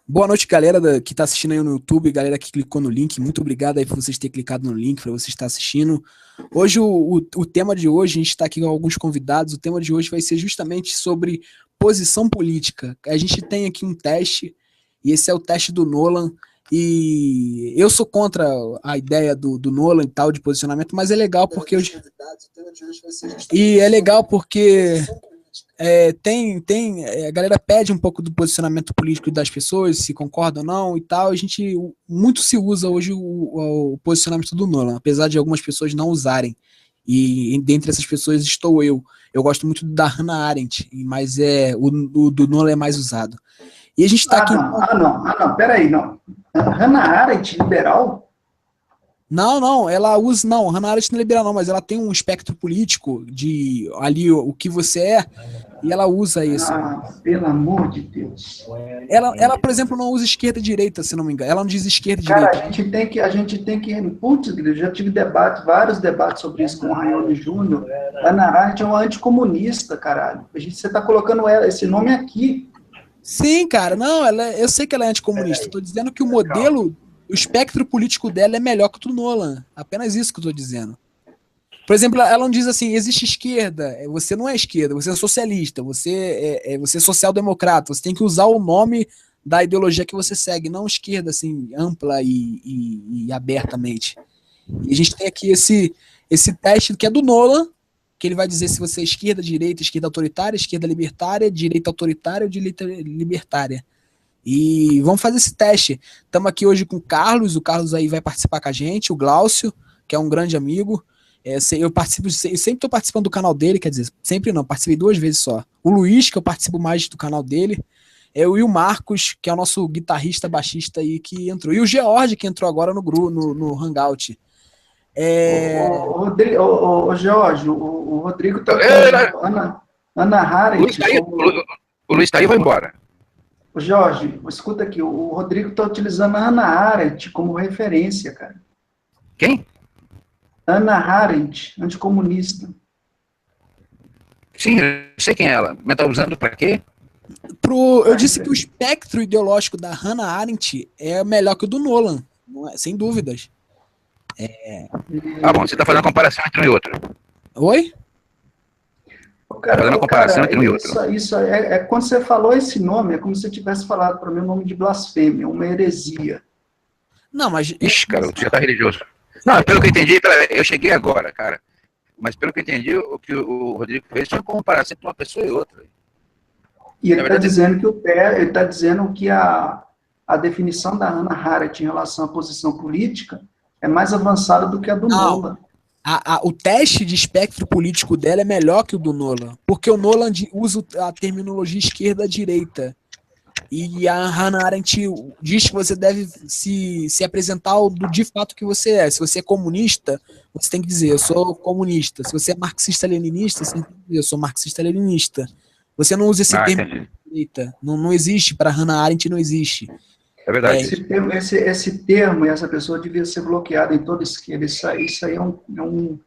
Boa noite, galera que está assistindo aí no YouTube, galera que clicou no link. Muito obrigado aí por vocês terem clicado no link, para você estar assistindo. Hoje, o tema de hoje, a gente está aqui com alguns convidados. O tema de hoje vai ser justamente sobre posição política. A gente tem aqui um teste, e esse é o teste do Nolan. E eu sou contra a ideia do Nolan e tal, de posicionamento, mas é legal porque e é legal porque a galera pede um pouco do posicionamento político das pessoas, se concordam ou não e tal. Muito se usa hoje o posicionamento do Nolan, apesar de algumas pessoas não usarem. E dentre essas pessoas estou eu. Eu gosto muito da Hannah Arendt, mas o do Nolan é mais usado. E a gente está aqui. Não, peraí, não. Hannah Arendt, liberal? Não, ela usa. Não, Hannah Arendt não é liberal, não, mas ela tem um espectro político de ali o que você é, e ela usa isso. Pelo amor de Deus. Ela, por exemplo, não usa esquerda e direita, se não me engano. Ela não diz esquerda e direita. Cara, a gente tem que. Putz, eu já tive vários debates sobre isso com o Raione Júnior. Hannah Arendt é uma anticomunista, caralho. Você está colocando esse nome aqui. Sim, cara, não, eu sei que ela é anticomunista. Estou dizendo que o modelo, o espectro político dela é melhor que o do Nolan. Apenas isso que eu estou dizendo. Por exemplo, ela não diz assim, existe esquerda, você não é esquerda, você é socialista, você é social-democrata, você tem que usar o nome da ideologia que você segue, não esquerda, assim, ampla e abertamente. E a gente tem aqui esse teste que é do Nolan, que ele vai dizer se você é esquerda, direita, esquerda autoritária, esquerda libertária, direita autoritária ou direita libertária. E vamos fazer esse teste. Estamos aqui hoje com o Carlos aí vai participar com a gente, o Glaucio, que é um grande amigo. Eu sempre estou participando do canal dele, quer dizer, sempre não, participei 2 vezes só. O Luiz, que eu participo mais do canal dele, e o Marcos, que é o nosso guitarrista, baixista aí, que entrou. E o George, que entrou agora no Hangout. Jorge, o Rodrigo está com Hannah Arendt. O Luiz está aí, vai embora. Jorge, escuta aqui, o Rodrigo está utilizando a Hannah Arendt como referência, cara. Quem? Hannah Arendt, anticomunista. Sim, eu sei quem é ela. Mas está usando para quê? Eu disse que o espectro ideológico da Hannah Arendt é melhor que o do Nolan, sem dúvidas. Ah, bom, você está fazendo uma comparação entre um e outro. Oi? Está fazendo uma comparação entre um e outro. Isso quando você falou esse nome, é como se você tivesse falado para mim o nome de blasfêmia, uma heresia. Não, mas... Ixi, cara, você já está religioso. Não, pelo que eu entendi, eu cheguei agora, cara. Mas pelo que eu entendi, o que o Rodrigo fez foi uma comparação entre uma pessoa e outra. E ele está dizendo que a definição da Hannah Arendt em relação à posição política é mais avançada do que a do Nolan. O teste de espectro político dela é melhor que o do Nolan, porque o Nolan usa a terminologia esquerda-direita. E a Hannah Arendt diz que você deve se apresentar de fato que você é. Se você é comunista, você tem que dizer, eu sou comunista. Se você é marxista-leninista, você tem que dizer, eu sou marxista-leninista. Você não usa esse termo direita. Não existe, para Hannah Arendt não existe. É verdade. Esse termo e essa pessoa devia ser bloqueada em toda a esquerda. Isso aí é um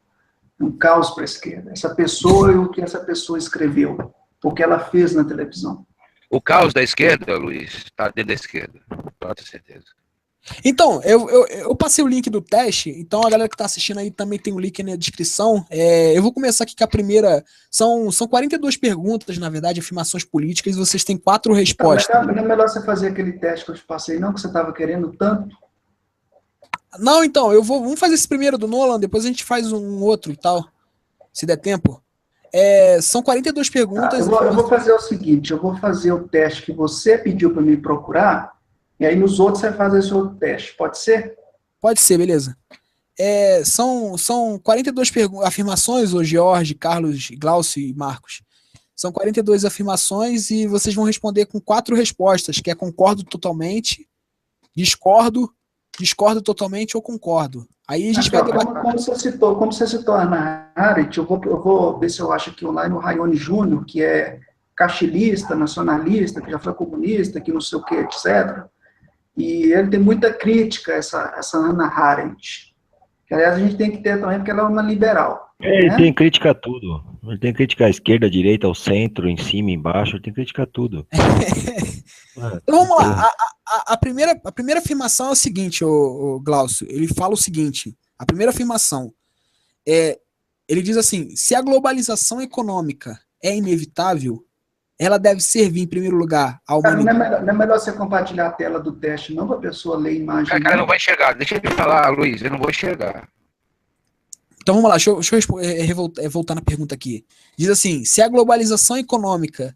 caos para a esquerda. Essa pessoa e o que essa pessoa escreveu, o que ela fez na televisão. O caos da esquerda, Luiz, está dentro da esquerda, pode ter certeza. Então, eu passei o link do teste, então a galera que está assistindo aí também tem o link na descrição. Eu vou começar aqui com a primeira. São 42 perguntas, na verdade, afirmações políticas, e vocês têm 4 respostas. Não é melhor você fazer aquele teste que eu te passei, não, que você estava querendo tanto? Não, então, vamos fazer esse primeiro do Nolan, depois a gente faz um outro e tal, se der tempo. São 42 perguntas. Eu vou fazer o seguinte, eu vou fazer o teste que você pediu para me procurar, e aí nos outros você faz esse outro teste, pode ser? Pode ser, beleza. São 42 afirmações, o George, Carlos, Glaucio e Marcos. São 42 afirmações e vocês vão responder com 4 respostas, que é concordo totalmente, discordo totalmente ou concordo. Aí a gente vai debater. Como você citou a Hannah Arendt, eu vou ver se eu acho aqui online o Raione Júnior, que é caxilista, nacionalista, que já foi comunista, que não sei o que, etc. E ele tem muita crítica a essa Hannah Arendt. Que, aliás, a gente tem que ter também, porque ela é uma liberal. Ele tem crítica a tudo. Ele tem crítica à esquerda, à direita, ao centro, em cima, embaixo. Ele tem crítica a tudo. Então vamos lá. a primeira afirmação é o seguinte, o Glaucio, ele fala o seguinte, a primeira afirmação ele diz assim, se a globalização econômica é inevitável, ela deve servir, em primeiro lugar, à Cara, humanidade. não é melhor você compartilhar a tela do teste, não, para a pessoa ler a imagem. Cara, não vai enxergar. Deixa eu te falar, Luiz, eu não vou enxergar. Então vamos lá, deixa eu voltar na pergunta aqui. Diz assim, se a globalização econômica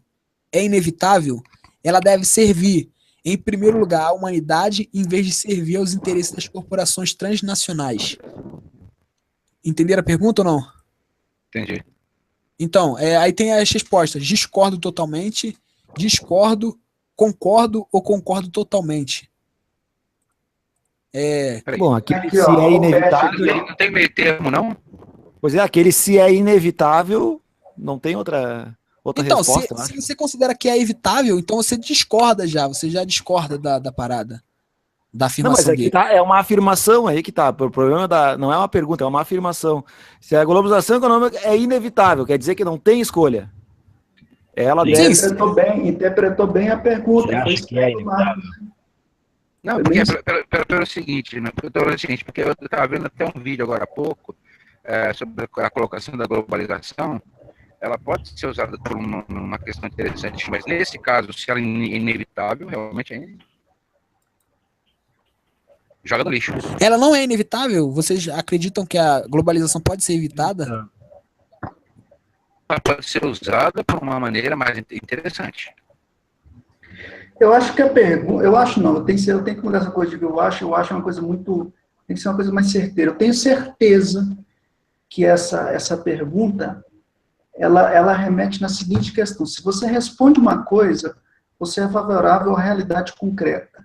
é inevitável, ela deve servir, em primeiro lugar, à humanidade, em vez de servir aos interesses das corporações transnacionais. Entenderam a pergunta ou não? Entendi. Então, aí tem as respostas. Discordo totalmente, discordo, concordo ou concordo totalmente. Bom, aquele Aqui, se ó, é o inevitável. Ele não tem meio termo, não? Pois é, aquele se é inevitável, não tem outra Então, resposta, eu se acho. você considera que é evitável, então você discorda já, você já discorda da parada, da Não, mas afirmação aqui dele. tá, é uma afirmação aí que tá. O problema não é uma pergunta, é uma afirmação. Se a globalização econômica é inevitável, quer dizer que não tem escolha. Ela Sim. deve. Sim, Interpretou bem a pergunta. Você Foi acha isso que é o Marcos. Não, Foi porque bem pelo seguinte, né? Porque eu estava vendo até um vídeo agora há pouco sobre a colocação da globalização. Ela pode ser usada por uma questão interessante, mas nesse caso, se ela é inevitável, realmente joga no lixo. ela não é inevitável? Vocês acreditam que a globalização pode ser evitada? Ela pode ser usada por uma maneira mais interessante. Eu acho que a pergunta. Eu acho não, eu tenho que mudar essa coisa de que eu acho uma coisa muito. Tem que ser uma coisa mais certeira. Eu tenho certeza que essa pergunta ela remete na seguinte questão: se você responde uma coisa, você é favorável à realidade concreta.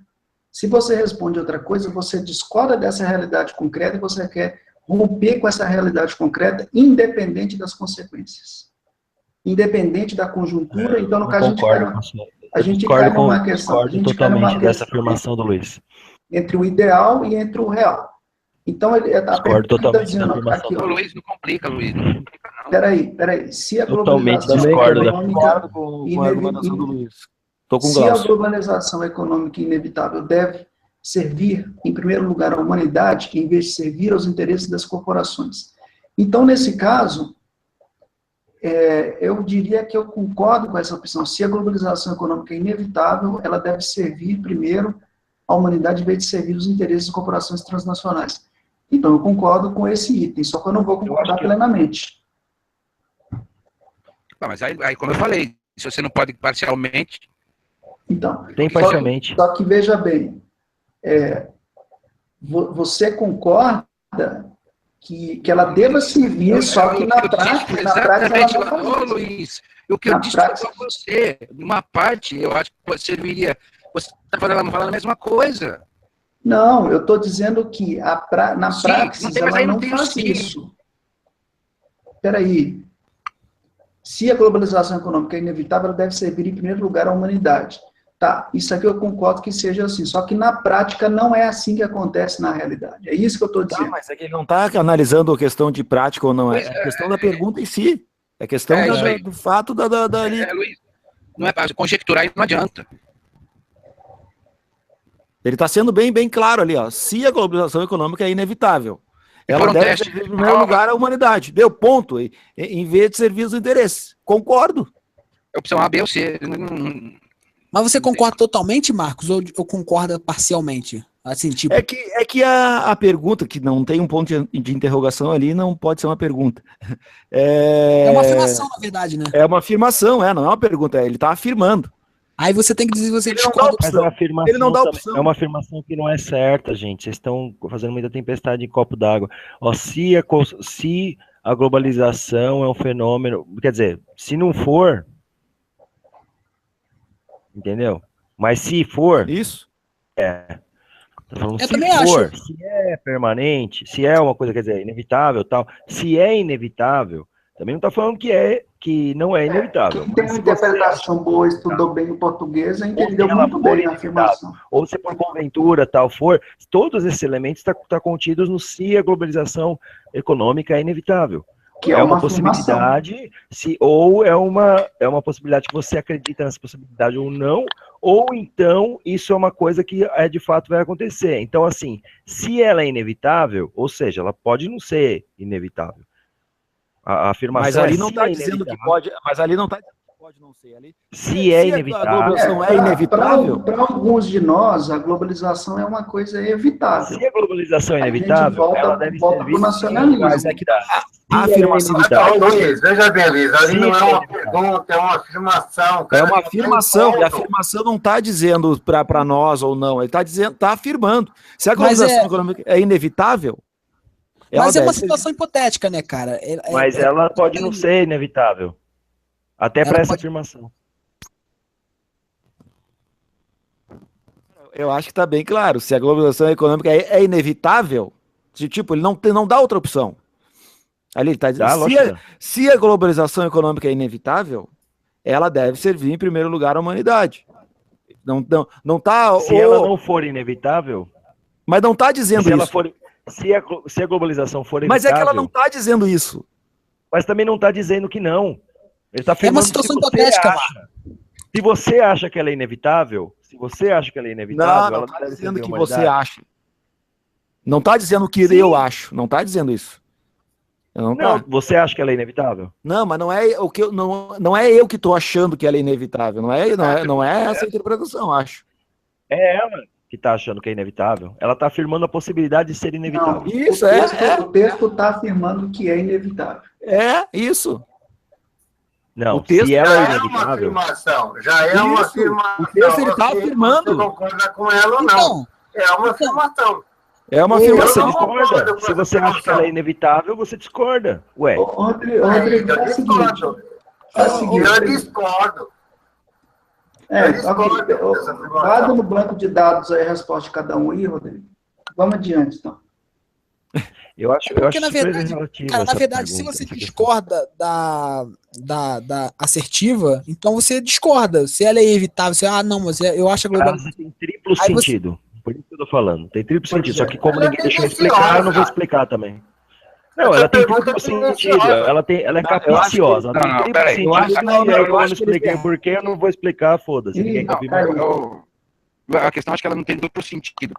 Se você responde outra coisa, você discorda dessa realidade concreta e você quer romper com essa realidade concreta, independente das consequências. Independente da conjuntura, então no caso a gente cai numa questão. Discordo totalmente dessa afirmação do Luiz. Entre o ideal e entre o real. Então, Discordo totalmente da afirmação aqui, Ô, ó, Luiz, não complica, Luiz. Não complica, não. Peraí. Se a Totalmente globalização discordo da econômica Com a argumentação do Luiz. Tô com o se a Glaucio. globalização econômica inevitável deve servir, em primeiro lugar, à humanidade, em vez de servir aos interesses das corporações. Então, nesse caso, eu diria que eu concordo com essa opção. Se a globalização econômica é inevitável, ela deve servir, primeiro, à humanidade, em vez de servir os interesses de corporações transnacionais. Então, eu concordo com esse item, só que eu não vou concordar plenamente. Mas aí, como eu falei, se você não pode parcialmente... Então, Tem parcialmente. Só que veja bem, você concorda que ela deva servir, só que na prática ela não faz isso. Luiz, o que eu disse para você, uma parte, eu acho que serviria... Você está falando a mesma coisa. Não, eu estou dizendo que na praxis ela não faz sim. isso. Espera aí. Se a globalização econômica é inevitável, ela deve servir em primeiro lugar à humanidade. Tá, isso aqui eu concordo que seja assim, só que na prática não é assim que acontece na realidade. É isso que eu estou dizendo. Tá, mas é que ele não está analisando a questão de prática ou não. É a questão da pergunta em si. É a questão do fato ali. Luiz, não é para conjecturar e não adianta. Ele está sendo bem claro ali, ó. Se a globalização econômica é inevitável, ela deve servir em primeiro lugar à humanidade. Deu ponto. Em vez de servir os interesses. Concordo. É opção A, B ou C. Mas você concorda totalmente, Marcos, ou concorda parcialmente? Assim, tipo... É que a pergunta, que não tem um ponto de interrogação ali, não pode ser uma pergunta. É uma afirmação, na verdade, né? É uma afirmação, não é uma pergunta. Ele está afirmando. Aí você tem que dizer que você discorda. Mas Ele não dá opção. É uma afirmação que não é certa, gente. Vocês estão fazendo muita tempestade em copo d'água. Se a globalização é um fenômeno... Quer dizer, se não for... Entendeu? Mas se for... Isso. Tô falando, Eu se também for, acho. se é permanente, se é uma coisa, quer dizer, inevitável, tal, se é inevitável, também não tá falando que não é inevitável. Quem tem uma interpretação boa, estudou bem o português, entendeu muito bem a afirmação. Ou se por conventura tal for, todos esses elementos estão contidos no se a globalização econômica é inevitável. Que é uma afirmação. possibilidade, ou é uma possibilidade que você acredita nessa possibilidade ou não, ou então isso é uma coisa que de fato vai acontecer. Então, assim, se ela é inevitável, ou seja, ela pode não ser inevitável. A afirmação Mas ali é não se está é dizendo que inevitável. pode, mas ali não está dizendo que pode não ser. Ali, Se é a inevitável. globalização é inevitável, Para alguns de nós, a globalização é uma coisa evitável. Se a globalização é A gente inevitável, ela deve volta servir pro nacionalismo. mas é que a a afirmação Luiz, veja bem, Luiz, ali Sim, não é uma é pergunta, é uma afirmação. é Cara, uma não tem afirmação, e a ponto. afirmação não está dizendo para nós ou não, ele está dizendo, está afirmando. Se a Mas globalização econômica é inevitável, Mas é uma deve ser. situação hipotética, né, cara? Mas ela pode não ser inevitável. Até Ela para essa pode- afirmação. Eu acho que está bem claro. Se a globalização econômica é inevitável, tipo, ele não dá outra opção. Ali ele está dizendo, se a globalização econômica é inevitável, ela deve servir em primeiro lugar à humanidade. Não tá. Se ela não for inevitável, mas não está dizendo se ela isso. for, se a globalização for Mas inevitável, é que ela não está dizendo isso. mas também não está dizendo que não. Ele está É uma afirmando situação que se você hipotética, acha. Se você acha que ela é inevitável, ela Não está deve dizendo servir à que humanidade. você acha. Não está dizendo que Sim. eu acho. Não está dizendo isso. Não, Não, você acha que ela é inevitável? não, mas não é o que não é eu que estou achando que ela é inevitável. Não é essa a interpretação, acho. É ela que está achando que é inevitável. Ela está afirmando a possibilidade de ser inevitável. Não, Isso, o texto está afirmando que é inevitável. É isso. Não, o texto se ela é Já é uma inevitável, afirmação, já é uma Isso. afirmação. O texto ele está Você- afirmando. Você concorda com ela ou não? Então, É uma afirmação. É uma Eu você afirmação. não concordo discorda. com Se essa você acha que ela é inevitável, você discorda. Ué, Rodrigo, Eu faz o seguinte. discordo. Faz o seguinte. Eu discordo. É, Eu discordo ok. dessa afirmação. Guarda no banco de dados aí a resposta de cada um aí, Rodrigo. Vamos adiante, então. eu acho porque, na super verdade, relativo cara, na essa verdade, se pergunta, você essa questão. discorda da assertiva, então você discorda. Se ela é evitável, você, não, mas eu acho a global. Frase tem triplo Aí você- sentido. Por isso que eu tô falando. Tem triplo Pois sentido. é. Só que como Ela ninguém é deixou eu tendenciosa. explicar, eu não vou explicar também. Não, Essa ela tem pergunta triplo é sentido. tendenciosa. Ela é eu acho que- capiciosa. Ela tem Não, triplo peraí. sentido. Eu acho que não, e aí, eu como eu acho não que eles expliquei têm- por quê, eu não vou explicar, foda-se. Ih, Ninguém quer ouvir caiu. mais. A questão acho que ela não tem duplo sentido.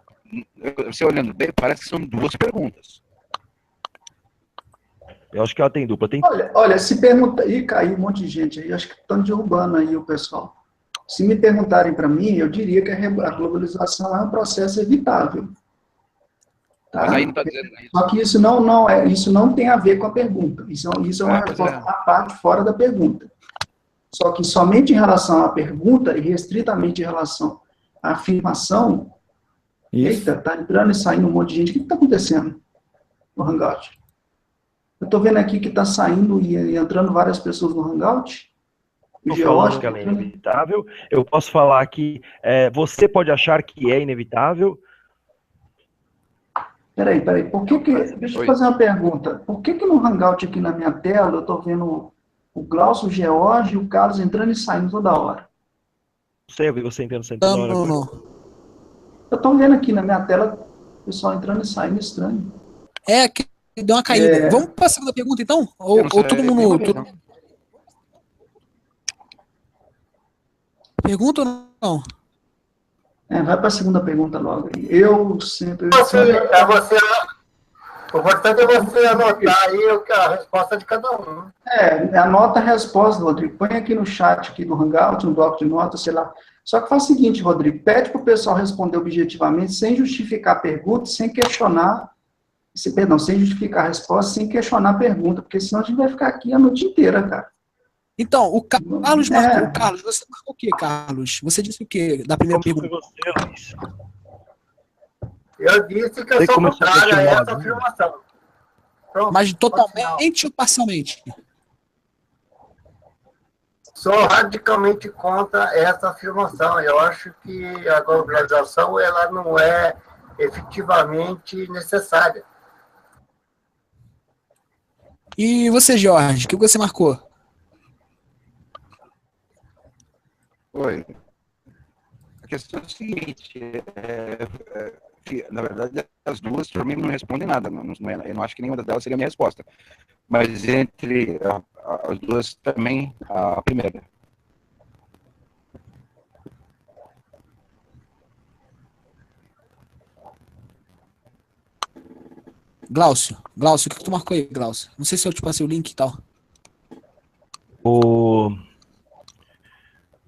Você olhando bem, parece que são duas perguntas. Eu acho que ela tem dupla. Tem Olha, se pergunta. Ih, caiu um monte de gente aí, acho que estão derrubando aí o pessoal. Se me perguntarem para mim, eu diria que a globalização é um processo evitável. Tá? Mas aí não está dizendo isso. Só que isso não tem a ver com a pergunta. Isso é uma Pois resposta é. à parte fora da pergunta. Só que somente em relação à pergunta e restritamente em relação à afirmação, Isso. eita, tá entrando e saindo um monte de gente. O que está acontecendo no Hangout? Eu estou vendo aqui que está saindo e entrando várias pessoas no Hangout. Tô falando que ela é inevitável. Eu posso falar que você pode achar que é inevitável. Peraí. Deixa eu fazer uma pergunta. Por que no Hangout aqui na minha tela eu estou vendo o Glaucio, o George e o Carlos entrando e saindo toda hora? Não sei, eu vi você entrando sempre toda hora. Não. Eu estou vendo aqui na minha tela o pessoal entrando e saindo, estranho. É, que deu uma caída. Vamos para a segunda pergunta, então? Ou todo mundo... Pergunta ou não? Vai para a segunda pergunta logo. Eu sempre... O importante é você anotar aí a resposta de cada um. Anota a resposta, Rodrigo. Põe aqui no chat aqui do Hangout, no bloco de notas, sei lá. Só que faz o seguinte, Rodrigo, pede para o pessoal responder objetivamente, sem justificar a pergunta, sem questionar, sem justificar a resposta, sem questionar a pergunta, porque senão a gente vai ficar aqui a noite inteira, cara. Então, o Carlos marcou. Carlos, você marcou o quê, Carlos? Você disse o quê da primeira pergunta? Você, Luiz? Eu disse que eu sou contrário a essa afirmação. Pronto, mas totalmente ou parcialmente? Sou radicalmente contra essa afirmação. Eu acho que a globalização ela não é efetivamente necessária. E você, Jorge, o que você marcou? Oi. A questão é a seguinte, na verdade, as duas, por mim, não respondem nada. Eu não acho que nenhuma delas seria a minha resposta. Mas entre as duas também, a primeira. Glaucio, o que tu marcou aí, Glaucio? Não sei se eu te passei o link e tal.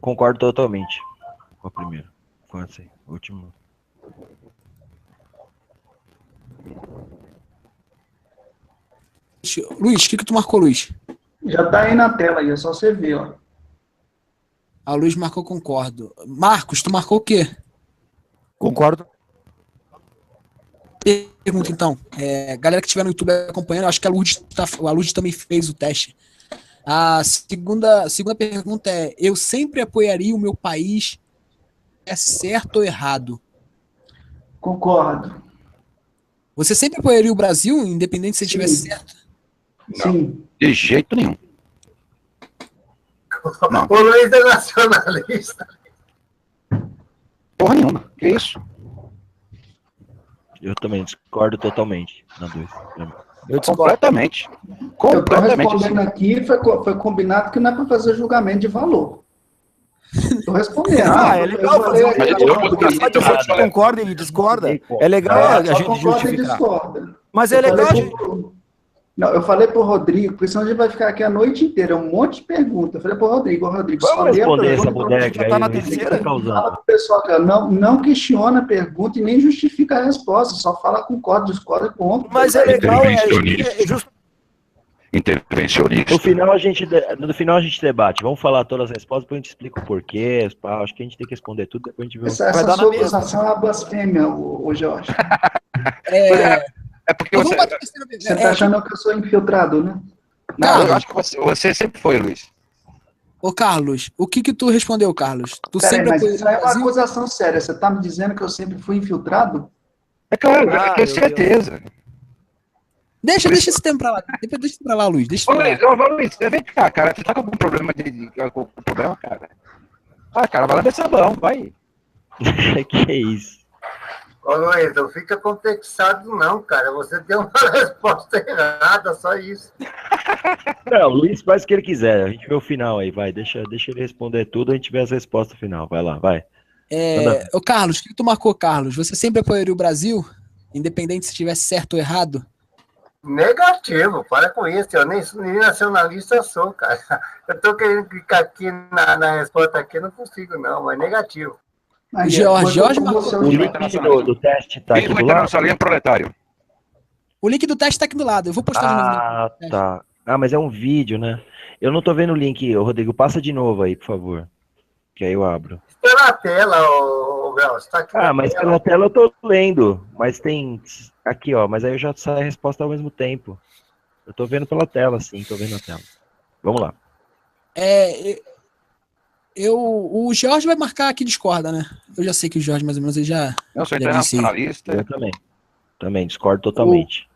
Concordo totalmente com a primeira. Com essa aí, última. Luiz, o que tu marcou, Luiz? Já tá aí na tela aí, é só você ver, ó. A Luiz marcou concordo. Marcos, tu marcou o quê? Concordo. Pergunta então. Galera que estiver no YouTube acompanhando, acho que a Lourdes também fez o teste. A segunda pergunta é: eu sempre apoiaria o meu país, é certo ou errado? Concordo. Você sempre apoiaria o Brasil, independente se ele tivesse certo? Sim. De jeito nenhum. Não. O Luiz é nacionalista. Porra nenhuma. Que isso? Eu também discordo totalmente na 2. Eu discordo. Completamente. Eu tô Completamente. respondendo aqui, foi combinado que não é para fazer julgamento de valor. Tô respondendo. É legal fazer Mas eu um porque só dizer que concorda e discorda. É legal a Só gente concorda e justificar. discorda. Mas é legal. Não, eu falei pro Rodrigo, porque senão a gente vai ficar aqui a noite inteira, um monte de perguntas. Eu falei pro Rodrigo, Vamos só lê a responder essa pergunta, bodega já tá aí, na Luiz, terceira? que tá causando. fala pro pessoal que não questiona a pergunta e nem justifica a resposta, só fala concorda, discorda e ponto. Mas é legal, é justo. Intervencionista. No final a gente debate. Vamos falar todas as respostas, depois a gente explica o porquê. Acho que a gente tem que responder tudo, depois a gente vê. Essa Vai dar na sua mesma. acusação é uma blasfêmia, ô Jorge. É porque Vamos você. pra terceira pergunta. Você tá achando que eu sou infiltrado, né? Não, eu acho que você sempre foi, Luiz. Ô, Carlos, o que tu respondeu, Carlos? Tu Peraí, sempre mas apoiou isso o aí é uma Brasil? acusação séria. Você tá me dizendo que eu sempre fui infiltrado? É claro, Ah, eu tenho meu certeza. Deixa esse tempo pra lá. Deixa isso pra lá, Luiz. Deixa Ô, pra Luiz, lá. Luiz, vem cá, cara. Você tá com algum problema com problema, cara? Ah, cara, vai lá ver sabão, vai. Que é isso? Ô, Luiz, não fica complexado, não, cara. Você deu uma resposta errada, só isso. Não, o Luiz faz o que ele quiser. A gente vê o final aí, vai. Deixa ele responder tudo, a gente vê as respostas final. Vai lá, vai. Ô, Carlos, o que tu marcou, Carlos? Você sempre apoiaria o Brasil? Independente se estivesse certo ou errado? Negativo, para com isso. Eu nem nacionalista sou, cara. Eu tô querendo clicar aqui na resposta aqui, não consigo, não, mas negativo. Aí, Jorge como marcou. você- O link do teste tá aqui Viva o do lado? internacionalismo proletário. O link do teste tá aqui do lado. Eu vou postar de novo. Ah, tá. Ah, mas é um vídeo, né? Eu não tô vendo o link, Rodrigo. Passa de novo aí, por favor. Que aí eu abro. Está na tela, ô Bel. Está aqui Ah, mas pela tela eu tô lendo. Mas tem. Aqui, ó. Mas aí eu já saio a resposta ao mesmo tempo. Eu tô vendo pela tela, sim. Tô vendo na tela. Vamos lá. O Jorge vai marcar que discorda, né? Eu já sei que o Jorge, mais ou menos, ele já. Eu sou já disse aí. internacionalista. Eu também. Também, discordo totalmente.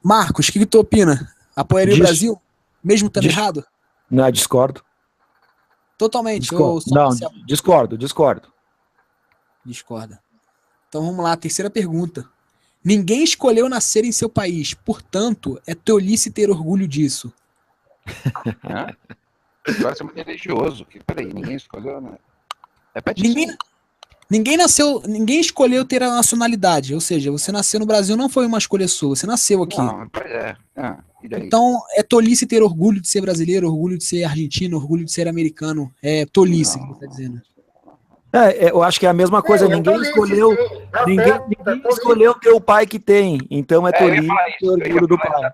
Marcos, o que tu opina? Apoiaria o Brasil? Mesmo estando errado? Não, discordo. Totalmente. Ou só Não, você discordo. discorda? Então vamos lá, terceira pergunta. Ninguém escolheu nascer em seu país, portanto, é tolice ter orgulho disso. Agora você é muito religioso. Peraí, ninguém escolheu, né? Repete isso. Ninguém escolheu ter a nacionalidade, ou seja, você nasceu no Brasil não foi uma escolha sua, você nasceu aqui. Não, pois é. E daí? Então, é tolice ter orgulho de ser brasileiro, orgulho de ser argentino, orgulho de ser americano. É tolice que você está dizendo. Eu acho que é a mesma coisa. Ninguém escolheu. Ninguém escolheu ter o pai que tem. Então é tolice ter orgulho do pai.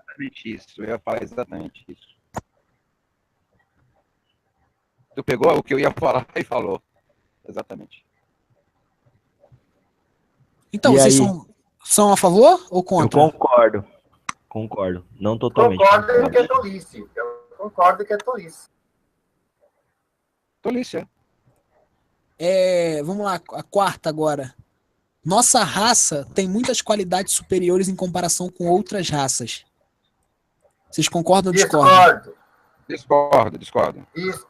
Eu ia falar exatamente isso. Tu pegou o que eu ia falar e falou. Exatamente. Então, E vocês aí? são a favor ou Eu contra? concordo. Não totalmente. Concordo que é tolice. Eu concordo que é tolice. Tolice, Vamos lá, a quarta agora. Nossa raça tem muitas qualidades superiores em comparação com outras raças. Vocês concordam ou discordam? Discordo.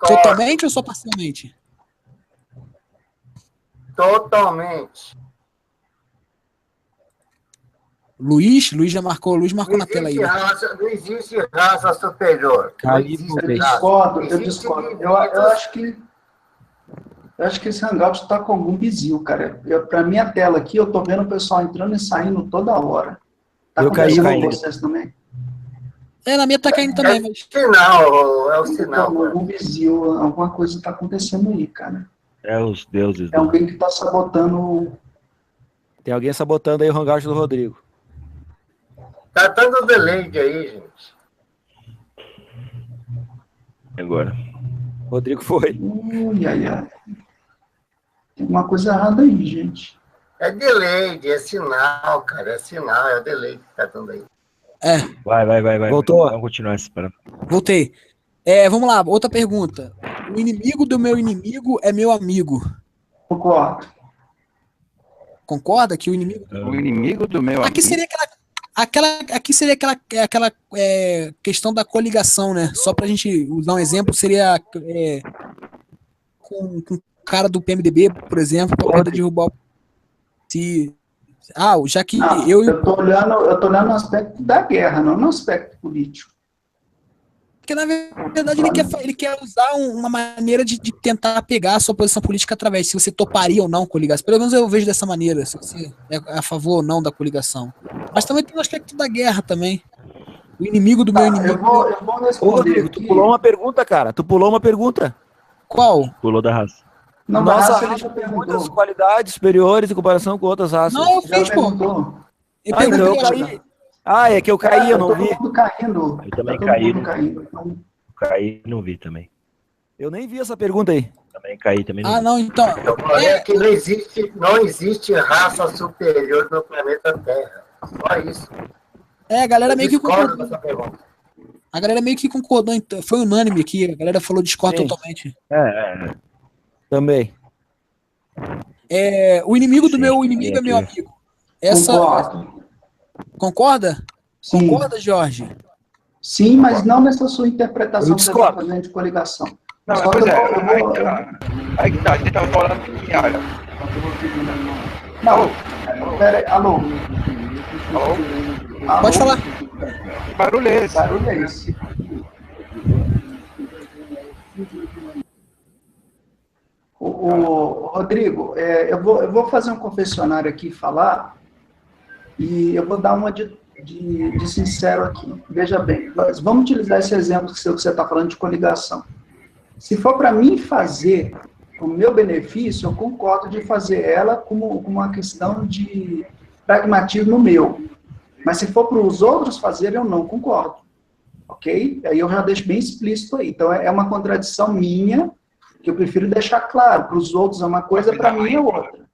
Totalmente ou só parcialmente? Totalmente. Luiz já marcou, Luiz marcou na tela aí. Não existe raça superior. Eu discordo. Eu acho que esse Hangout está com algum bizil, cara. Para minha tela aqui, eu tô vendo o pessoal entrando e saindo toda hora. Tá acontecendo com vocês também? Na minha tá caindo também, mas... É o sinal. Então, algum bizil, alguma coisa tá acontecendo aí, cara. É os deuses. É alguém que tá sabotando... Tem alguém sabotando aí o Hangout do Rodrigo. Tá dando delay aí, gente. Agora. Rodrigo foi. Ai. Tem uma coisa errada aí, gente. É delay, é sinal, cara. É sinal, é o delay que tá dando aí. Vai. Voltou. Vamos continuar esse parado. Voltei. Vamos lá, outra pergunta. O inimigo do meu inimigo é meu amigo. Concordo. Concorda que o inimigo... O inimigo do meu Aqui amigo... seria aquela questão da coligação, né? Só pra gente usar um exemplo, seria com o cara do PMDB, por exemplo, pra poder derrubar já que não, eu tô olhando no aspecto da guerra, não no aspecto político. Porque, na verdade, ele quer usar uma maneira de tentar pegar a sua posição política através, se você toparia ou não coligação. Pelo menos eu vejo dessa maneira, se você é a favor ou não da coligação. Mas também tem o aspecto da guerra também. O inimigo do meu inimigo... Eu vou responder. Ô, Rodrigo, tu pulou uma pergunta, cara. Tu pulou uma pergunta. Qual? Pulou da raça. Não, Nossa ele raça já tem muitas perguntou. qualidades superiores em comparação com outras raças. Não, eu Já fiz, pô. perguntou. Eu então eu perguntei, caí. É que eu caí, eu não vi. Todo mundo caindo. Eu também Todo caí. mundo caindo. Então, Caí e não vi também. Eu nem vi essa pergunta aí. Também caí, também não vi. não, então... Eu falei que não existe raça superior no planeta Terra. Só isso. A galera meio que Discordo concordou. dessa pergunta. A galera meio que concordou, então, foi unânime aqui, a galera falou discorda Sim. totalmente. Também. O inimigo do Sim, meu inimigo é meu aqui. amigo. Concorda? Sim. Concorda, Jorge? Sim, mas não nessa sua interpretação Eu que você discordo. está fazendo de coligação. Não, Só pois que é, eu aí que tá, a gente tava falando que, olha... Não, pera aí, alô? Alô? Pode falar. Que barulho é esse? Barulho é esse. Rodrigo, eu vou fazer um confessionário aqui e falar, e eu vou dar uma de sincero aqui. Veja bem, vamos utilizar esse exemplo que você está falando de coligação. Se for para mim fazer o meu benefício, eu concordo de fazer ela como uma questão de pragmatismo meu. Mas se for para os outros fazerem, eu não concordo. Ok? Aí eu já deixo bem explícito aí. Então é uma contradição minha, que eu prefiro deixar claro. Para os outros é uma coisa, para mim é outra.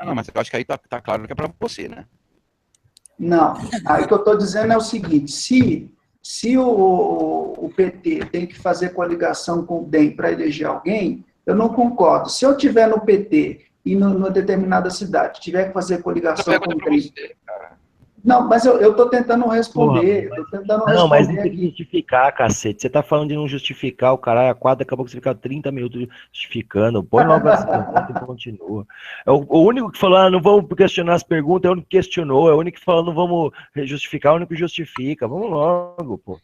Não, mas eu acho que aí tá claro que é para você, né? Não. Aí o que eu estou dizendo é o seguinte, se o PT tem que fazer coligação com o DEM para eleger alguém, eu não concordo. Se eu estiver no PT e numa determinada cidade tiver que fazer coligação com o DEM... Não, mas eu estou tentando responder. Não, mas não tem que justificar, cacete. Você tá falando de não justificar o caralho, a quadra acabou que você fica 30 minutos justificando. Põe logo essa pergunta e continua. O único que falou, não vamos questionar as perguntas, é o único que questionou, é o único que falou, não vamos justificar, é o único que justifica. Vamos logo, pô.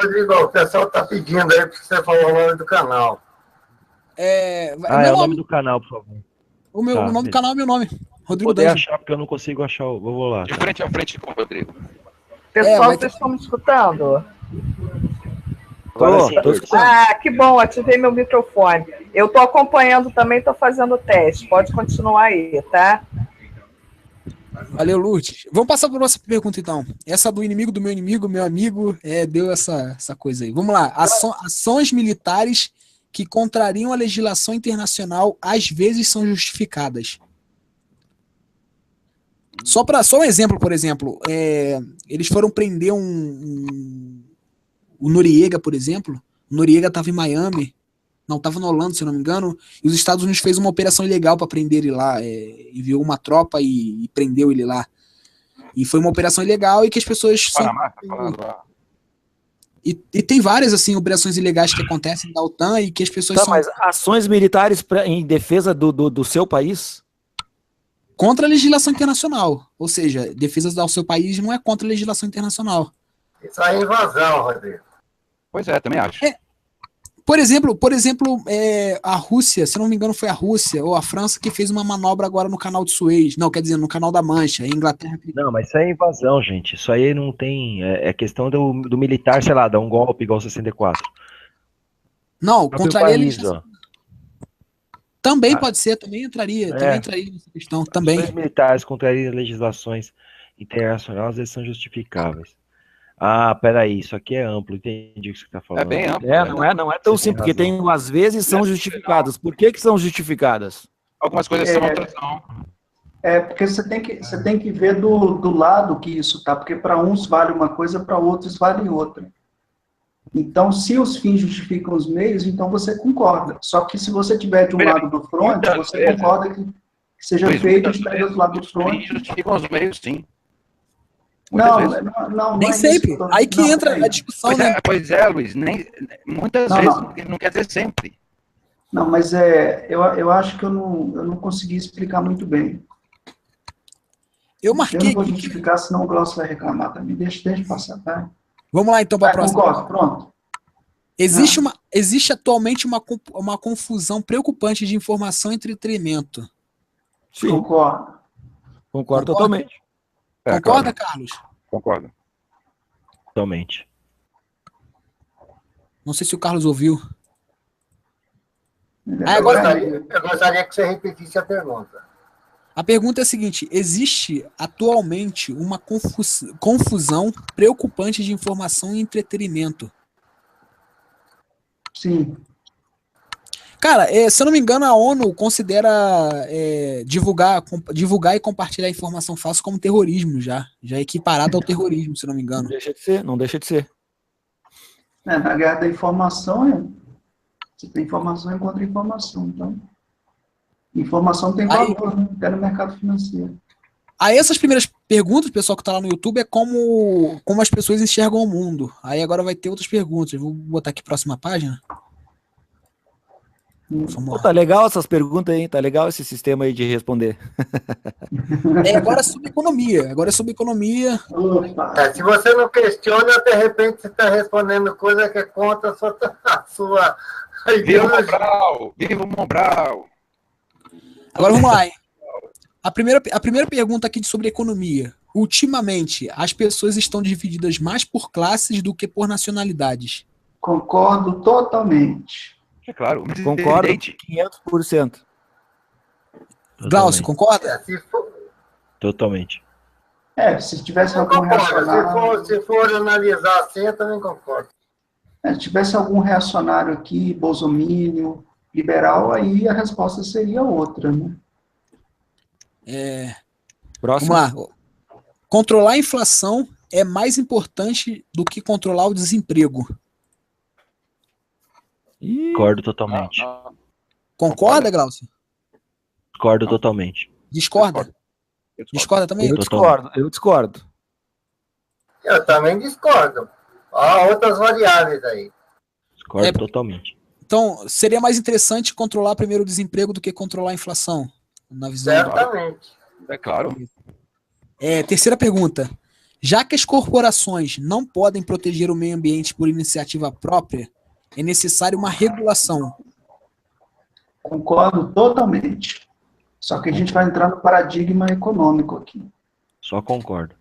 Rodrigo, o pessoal tá pedindo aí porque você falou o nome do canal. É o nome do canal, por favor. O nome do canal é meu nome. Rodrigo Vou poder Dungeon. achar, porque eu não consigo achar. Vou lá. De frente a frente com o Rodrigo. Pessoal, vocês estão me escutando? Tô escutando. Que bom, ativei meu microfone. Eu estou acompanhando também, estou fazendo o teste. Pode continuar aí, tá? Valeu, Lourdes. Vamos passar para a nossa pergunta, então. Essa do inimigo do meu inimigo, meu amigo, deu essa coisa aí. Vamos lá. Ações militares que contrariam a legislação internacional às vezes são justificadas. Só um exemplo, por exemplo, eles foram prender o Noriega, por exemplo. O Noriega estava em Miami, não, estava na Holanda, se eu não me engano, e os Estados Unidos fez uma operação ilegal para prender ele lá, enviou uma tropa e prendeu ele lá. E foi uma operação ilegal e que as pessoas... Panamá, tá falando lá. E tem várias, assim, operações ilegais que acontecem da OTAN e que as pessoas Mas ações militares em defesa do seu país? Contra a legislação internacional. Ou seja, defesa ao seu país não é contra a legislação internacional. Isso aí é invasão, Rodrigo. Pois é, também acho. Por exemplo, a Rússia, se não me engano foi a Rússia ou a França que fez uma manobra agora no canal de Suez. Não, quer dizer, no canal da Mancha, a Inglaterra. Não, mas isso aí é invasão, gente. Isso aí não tem... É questão do militar, sei lá, dar um golpe igual 64. Não, contraria a país, legislação. Também pode ser, também entraria nessa questão, também. Os militares contrariam legislações internacionais, às vezes são justificáveis. Ah, peraí, isso aqui é amplo, entendi o que você está falando. É bem amplo. Não é tão simples, porque tem, às vezes, são justificadas. Por que são justificadas? Algumas coisas são, outras não. Porque você tem que ver do lado que isso tá, porque para uns vale uma coisa, para outros vale outra. Então, se os fins justificam os meios, então você concorda. Só que se você tiver de um lado do fronte, você concorda que seja feito de do outro lado do fronte. Os fins justificam os meios, sim. Não, nem é sempre. Isso, aí que entra a discussão, né? Pois é, Luiz. Muitas vezes não quer dizer sempre. Não, mas eu acho que eu não consegui explicar muito bem. Eu marquei. Eu não vou justificar, senão o Glaucio vai reclamar também. Deixa passar, tá? Vamos lá, então, para a próxima. Concordo, pronto. Existe atualmente uma confusão preocupante de informação e entretenimento. Sim. Concordo totalmente. Concorda, Carlos? Concordo. Totalmente. Não sei se o Carlos ouviu. Eu gostaria que você repetisse a pergunta. A pergunta é a seguinte: existe atualmente uma confusão preocupante de informação e entretenimento? Sim. Cara, se eu não me engano, a ONU considera divulgar e compartilhar informação falsa como terrorismo já é equiparado ao terrorismo, se eu não me engano. Não deixa de ser. Na guerra da informação, você tem informação e contra-informação, então... Informação tem valor, né? Até no mercado financeiro. Aí essas primeiras perguntas, pessoal que está lá no YouTube, é como as pessoas enxergam o mundo. Aí agora vai ter outras perguntas. Vou botar aqui próxima página. Pô, tá legal essas perguntas aí, tá legal esse sistema aí de responder. Agora é sobre economia. Se você não questiona, de repente você está respondendo coisa que é contra a sua ideologia. Viva o Mobral! Agora vamos lá, hein? A primeira pergunta aqui sobre economia. Ultimamente, as pessoas estão divididas mais por classes do que por nacionalidades. Concordo totalmente. É claro. Concordo 500%. Glaucio, concorda? Totalmente. Se tivesse algum reacionário... Se for analisar assim, eu também concordo. Se tivesse algum reacionário aqui, bolsomínio, liberal, aí a resposta seria outra, né? Próximo. Vamos lá. Controlar a inflação é mais importante do que controlar o desemprego. Concordo totalmente. Concorda, Glaucio? Discordo totalmente. Discorda? Discorda também? Eu discordo. Eu também discordo. Há outras variáveis aí. Discordo totalmente. Então, seria mais interessante controlar primeiro o desemprego do que controlar a inflação? Na visão Certamente. É claro. Terceira pergunta. Já que as corporações não podem proteger o meio ambiente por iniciativa própria, é necessária uma regulação. Concordo totalmente. Só que a gente vai entrar no paradigma econômico aqui. Só concordo.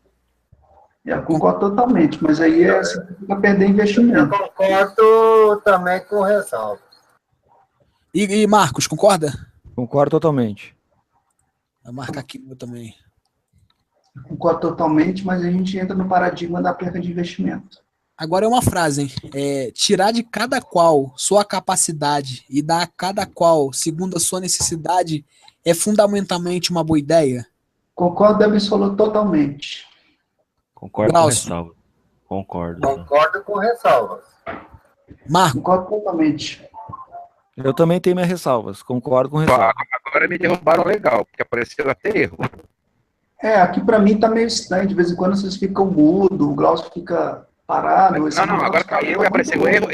Eu concordo totalmente, mas aí você fica perdendo Eu investimento. concordo também com ressalva. E Marcos, concorda? Concordo totalmente. Vou marcar aqui o meu também. Concordo totalmente, mas a gente entra no paradigma da perda de investimento. Agora é uma frase, hein? Tirar de cada qual sua capacidade e dar a cada qual segundo a sua necessidade é fundamentalmente uma boa ideia? Concordo absoluto totalmente. Concordo Glaucio. com ressalva. Concordo. Concordo com ressalvas. Marco, Concordo totalmente. Eu também tenho minhas ressalvas. Concordo com ressalvas. Agora me derrubaram legal, porque apareceu até erro. Aqui para mim tá meio estranho. De vez em quando vocês ficam mudo, o Glaucio fica parado. Não, agora caiu e apareceu erro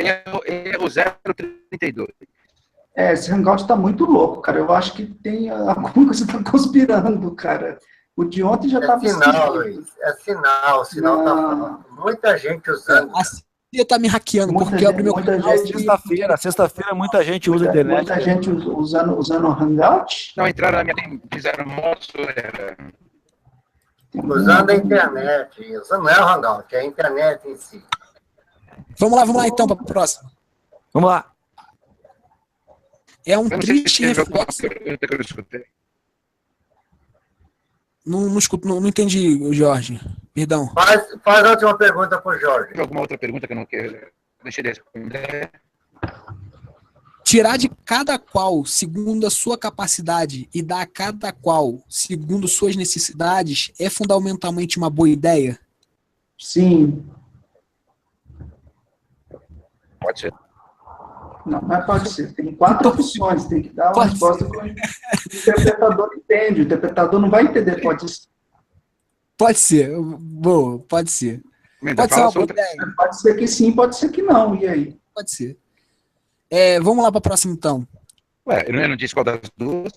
032. Esse Hangout tá muito louco, cara. Eu acho que tem alguma coisa que tá conspirando, cara. O de ontem já tava... sinal, Luiz. É sinal. O sinal tá... Muita gente usando. A CIA tá me hackeando, Muita porque eu abri meu gente- muita canal gente- Sexta-feira, muita gente usa a internet. Muita gente usando o Hangout. Não, entraram na minha... Fizeram moço, Usando a internet. Usando não é o Hangout, é a internet em si. Vamos lá então, para a próxima. Vamos lá. É um Eu não sei triste se teve alguma reflexo. pergunta que eu escutei. Não entendi, Jorge. Perdão. Faz a última pergunta para o Jorge. Teve alguma outra pergunta que eu não quero... Deixei de responder. Tirar de cada qual segundo a sua capacidade e dar a cada qual segundo suas necessidades é fundamentalmente uma boa ideia? Sim. Pode ser. Não, mas pode ser. Tem 4 opções. Tem que dar uma Pode resposta que o interpretador entende. O interpretador não vai entender. Pode ser. Boa, pode ser. Ainda Pode ser fala uma boa outra. ideia? Pode ser que sim, pode ser que não. E aí? Pode ser. Vamos lá para a próxima, então. Ué, eu não disse qual das duas.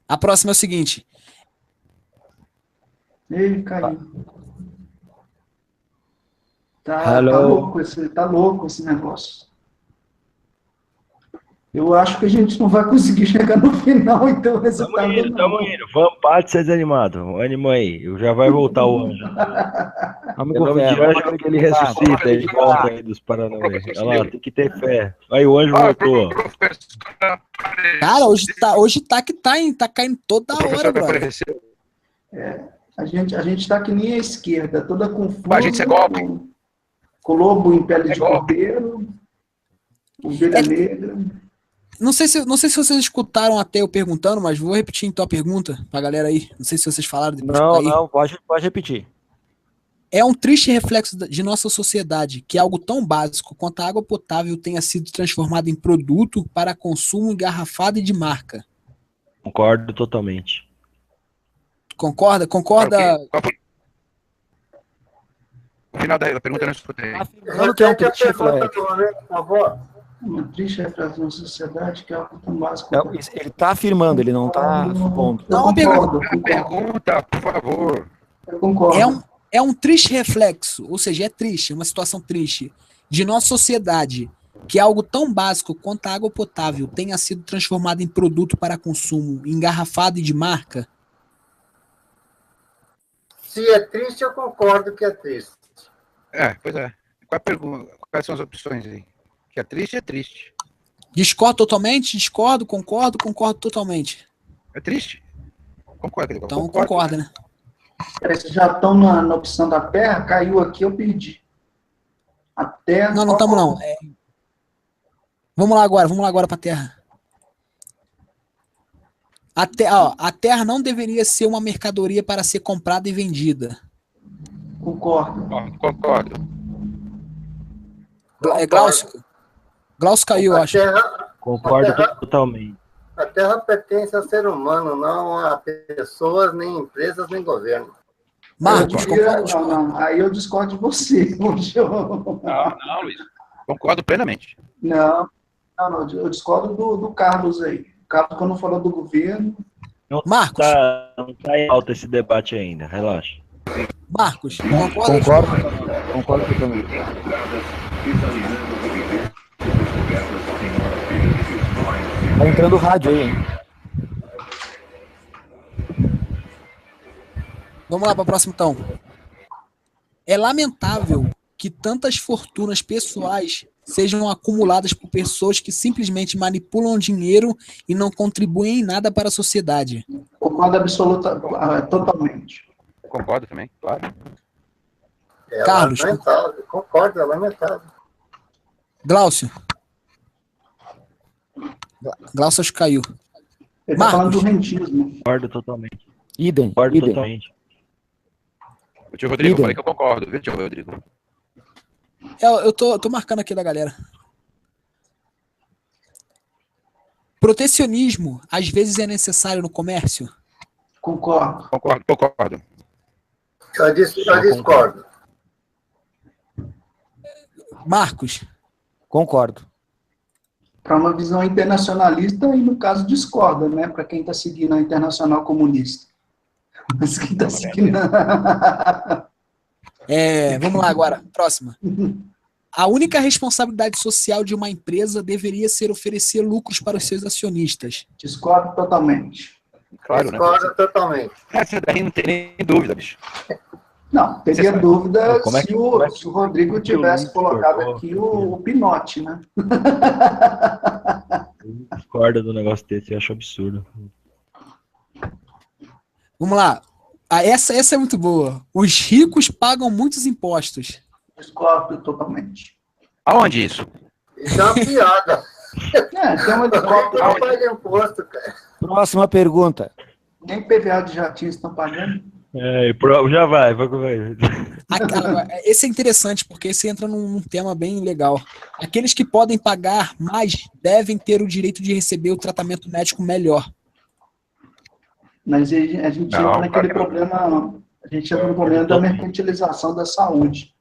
A próxima é o seguinte. Ei, caiu. Tá Hello. louco esse negócio. Eu acho que a gente não vai conseguir chegar no final, então o resultado Tamo indo. Vamos, para de ser desanimado. Anima aí. Já vai voltar o anjo. Vamos Em com nome fé. de anjo, que ele ressuscita, ele volta aí dos Paranauê. Olha lá, tem que ter fé. Aí o anjo voltou. Cara, hoje tá que tá, hein? Tá caindo toda hora, brother. A gente tá que nem a esquerda, toda confusa. A gente é golpe. Com lobo em pele de golpe. cordeiro, ovelha negra. Não sei se vocês escutaram até eu perguntando, mas vou repetir então a pergunta pra galera aí. Não sei se vocês falaram depois. Não, pode repetir. É um triste reflexo de nossa sociedade que algo tão básico quanto a água potável tenha sido transformado em produto para consumo engarrafado e de marca. Concordo totalmente. Concorda? No final da pergunta eu não escutei. Afirmando que é um Repete a triste pergunta reflexo. novamente, por favor. Uma triste reflexão na sociedade que é algo tão básico. Ele está afirmando, ele não está supondo. Eu Não, concordo, Pergunta, por favor. eu concordo. É um triste reflexo, ou seja, é triste, é uma situação triste de nossa sociedade que algo tão básico quanto a água potável tenha sido transformado em produto para consumo engarrafado e de marca. Se é triste, eu concordo que é triste. Pois é. Quais são as opções aí? Que é triste. Discordo totalmente? Discordo, concordo totalmente. É triste? Concordo. Então concorda, né? Vocês já estão na opção da Terra, caiu aqui, eu perdi. A Terra... Não estamos não. Vamos lá agora para a Terra. A Terra não deveria ser uma mercadoria para ser comprada e vendida. Concordo. Concordo. Glaucio caiu, eu acho. Concordo totalmente. A Terra pertence ao ser humano, não a pessoas, nem empresas, nem governo. Marcos, concorda? Não. Aí eu discordo de você. Não, Luiz. Concordo plenamente. Não, eu discordo do Carlos aí. O Carlos, quando falou do governo... Marcos. Não tá em alta esse debate ainda, relaxa. Marcos, concorda? Concordo também. Tá entrando rádio aí, hein? Vamos lá para a próxima, então. É lamentável que tantas fortunas pessoais sejam acumuladas por pessoas que simplesmente manipulam dinheiro e não contribuem em nada para a sociedade. Concordo totalmente. Concordo também, claro. É Carlos. lamentável. Concordo, é lamentável. Glaucio acho que caiu. Ele está falando Marcos. do rentismo. Concordo totalmente. Idem. Concordo totalmente. O tio Rodrigo, eu Idem. falei que eu concordo, viu, tio Rodrigo? Eu tô marcando aqui da galera. Protecionismo às vezes é necessário no comércio? Concordo. Concordo. Eu discordo. Marcos. Concordo. Para uma visão internacionalista, e no caso discorda, né? Para quem está seguindo a Internacional Comunista. Mas quem está seguindo... Vamos lá agora, próxima. A única responsabilidade social de uma empresa deveria ser oferecer lucros para os seus acionistas. Discordo totalmente. Claro, Discordo totalmente. Essa daí não tem nem dúvida, bicho. Não, teria dúvida se o Rodrigo tivesse colocado discordou? aqui o Pinote, né? Discorda do negócio desse, eu acho absurdo. Vamos lá. Essa é muito boa. Os ricos pagam muitos impostos. Discordo totalmente. Aonde isso? Isso é uma piada. Tem um helicóptero. Não paga imposto, cara. Próxima pergunta. Nem PVA de jatinho estão pagando. Já vai. Esse é interessante, porque esse entra num tema bem legal. Aqueles que podem pagar mais devem ter o direito de receber o tratamento médico melhor. Mas a gente entra naquele problema, da mercantilização da saúde.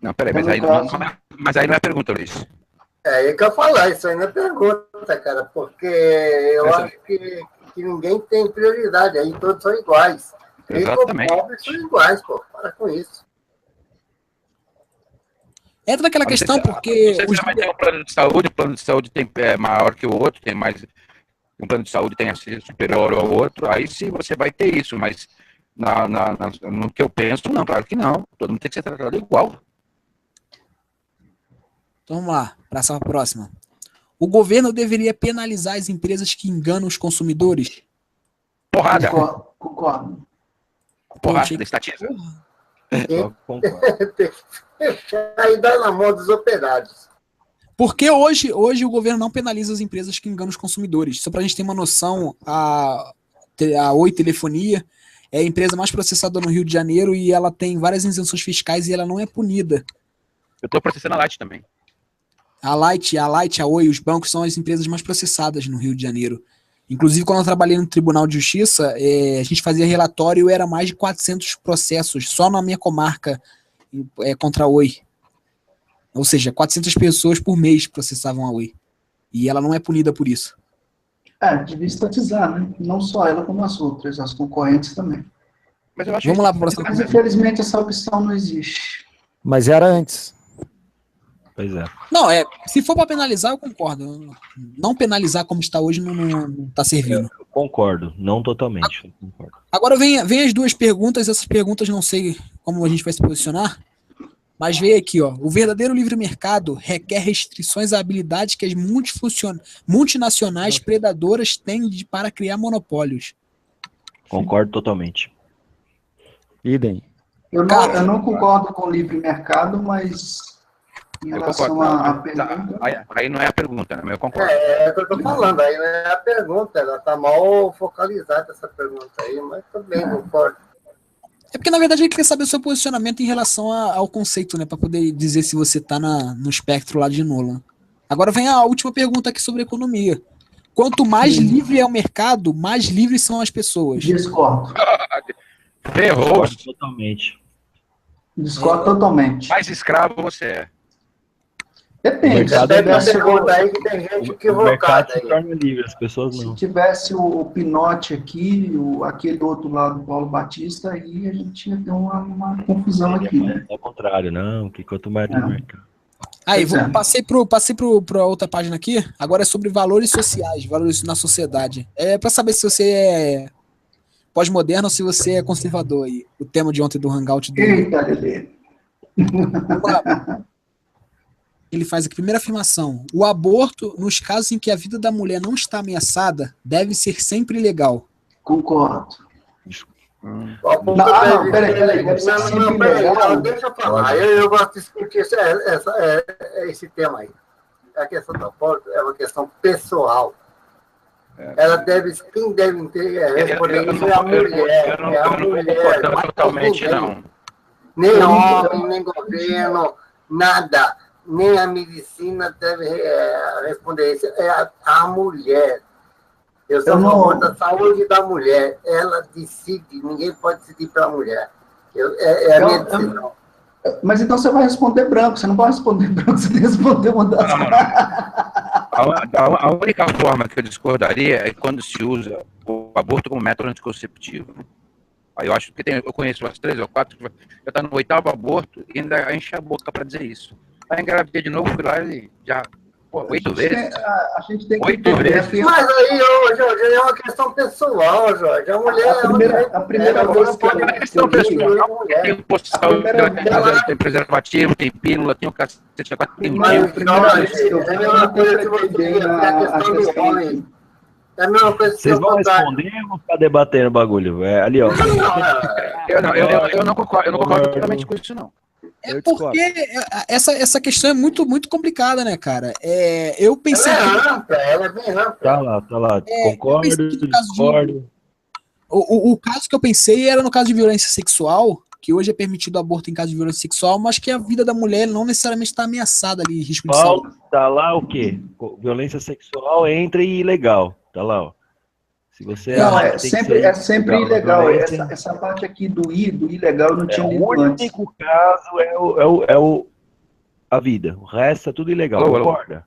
Não, peraí, mas aí não é pergunta, Luiz. É aí que eu falar, isso aí não é pergunta, cara, porque eu acho que ninguém tem prioridade, aí todos são iguais. Exatamente. Rico e pobre são iguais, pô, para com isso. Entra naquela questão porque... Você vai ter um plano de saúde é maior que o outro, tem mais... Um plano de saúde tem acesso superior ao outro, aí sim você vai ter isso, mas no que eu penso, não, claro que não. Todo mundo tem que ser tratado igual. Então vamos lá, para essa próxima. O governo deveria penalizar as empresas que enganam os consumidores? Porrada. Concordo. Porrada, da estatística. Tem que fechar e dar na mão dos operários. Porque hoje o governo não penaliza as empresas que enganam os consumidores. Só para a gente ter uma noção, a Oi Telefonia é a empresa mais processada no Rio de Janeiro e ela tem várias isenções fiscais e ela não é punida. Eu estou processando a Light também. A Light, a Oi, os bancos são as empresas mais processadas no Rio de Janeiro. Inclusive, quando eu trabalhei no Tribunal de Justiça, a gente fazia relatório e era mais de 400 processos só na minha comarca contra a Oi. Ou seja, 400 pessoas por mês processavam a Oi. E ela não é punida por isso. Devia estatizar, né? Não só ela, como as outras, as concorrentes também. Mas eu acho Vamos lá para a próxima. Mas, infelizmente, essa opção não existe. Mas era antes. Pois é. Não, se for para penalizar, eu concordo. Não penalizar como está hoje não está servindo. Eu concordo, não totalmente. Eu concordo. Agora vem as duas perguntas. Essas perguntas não sei como a gente vai se posicionar. Mas veio aqui, ó. O verdadeiro livre mercado requer restrições à habilidade que as multinacionais predadoras têm para criar monopólios. Concordo totalmente. Idem. Eu não concordo com o livre mercado, mas em relação à pergunta... Aí não é a pergunta, né? Eu concordo. É o que eu estou falando, aí não é a pergunta, ela está mal focalizada essa pergunta aí, mas também concordo. É porque, na verdade, a gente quer saber o seu posicionamento em relação ao conceito, né? Para poder dizer se você está no espectro lá de Nolan. Agora vem a última pergunta aqui sobre economia. Quanto mais livre é o mercado, mais livres são as pessoas. Discordo. Ferrou. Concordo totalmente. Discordo totalmente. Mais escravo você é. Depende. Deve a pergunta aí que tem gente O equivocada mercado se aí. torna livre, as pessoas não. Se tivesse o Pinote aqui, aquele outro lado do Paulo Batista, aí a gente ia ter uma confusão aqui, né? É o contrário, não, que quanto mais livre o mercado. Aí, passei para outra página aqui. Agora é sobre valores sociais, valores na sociedade. É para saber se você é pós-moderno ou se você é conservador aí. O tema de ontem do Hangout dele. Eita, Lelê. Ele faz aqui, primeira afirmação. O aborto, nos casos em que a vida da mulher não está ameaçada, deve ser sempre legal. Concordo. Não, peraí. Deixa eu falar. Eu gosto de discutir esse tema aí. A questão do aborto é uma questão pessoal. Quem deve responder isso é a mulher. Eu não concordo totalmente, não. Nem homem, nem governo, nada. Nem a medicina deve responder isso. É a mulher. Eu sou a favor da saúde da mulher. Ela decide, ninguém pode decidir pela mulher. É a minha decisão. Mas então você vai responder branco, você não vai responder branco, você tem que responder uma das... A única forma que eu discordaria é quando se usa o aborto como método anticonceptivo. Aí eu acho que eu conheço umas 3 ou 4 que já está no 8º aborto e ainda enche a boca para dizer isso. Aí engravidei de novo, fui lá e já... Pô, 8 vezes? A gente tem que 8 vezes. Mas aí, Jorge, é uma questão pessoal, Jorge. A mulher... A primeira vez que É questão pessoal. Tem postal, tem preservativo, tem pílula, tem o cacete, tem Mas, um Jorge, é a mesma coisa que você tem a questão do homem. É a mesma coisa que Vocês vão responder ou vão ficar debatendo o bagulho? É, ali, ó. Eu não concordo totalmente com isso, não. É porque essa questão é muito, muito complicada, né, cara? Eu pensei... Ela é bem ampla. Tá lá. Concordo, discordo. O caso que eu pensei era no caso de violência sexual, que hoje é permitido aborto em caso de violência sexual, mas que a vida da mulher não necessariamente está ameaçada ali, risco de saúde. Tá lá o quê? Violência sexual entra e ilegal. Tá lá, ó. Se você não, é sempre ilegal. Essa parte aqui do ilegal eu não tinha lido antes. O único caso é a vida. O resto é tudo ilegal. Concorda?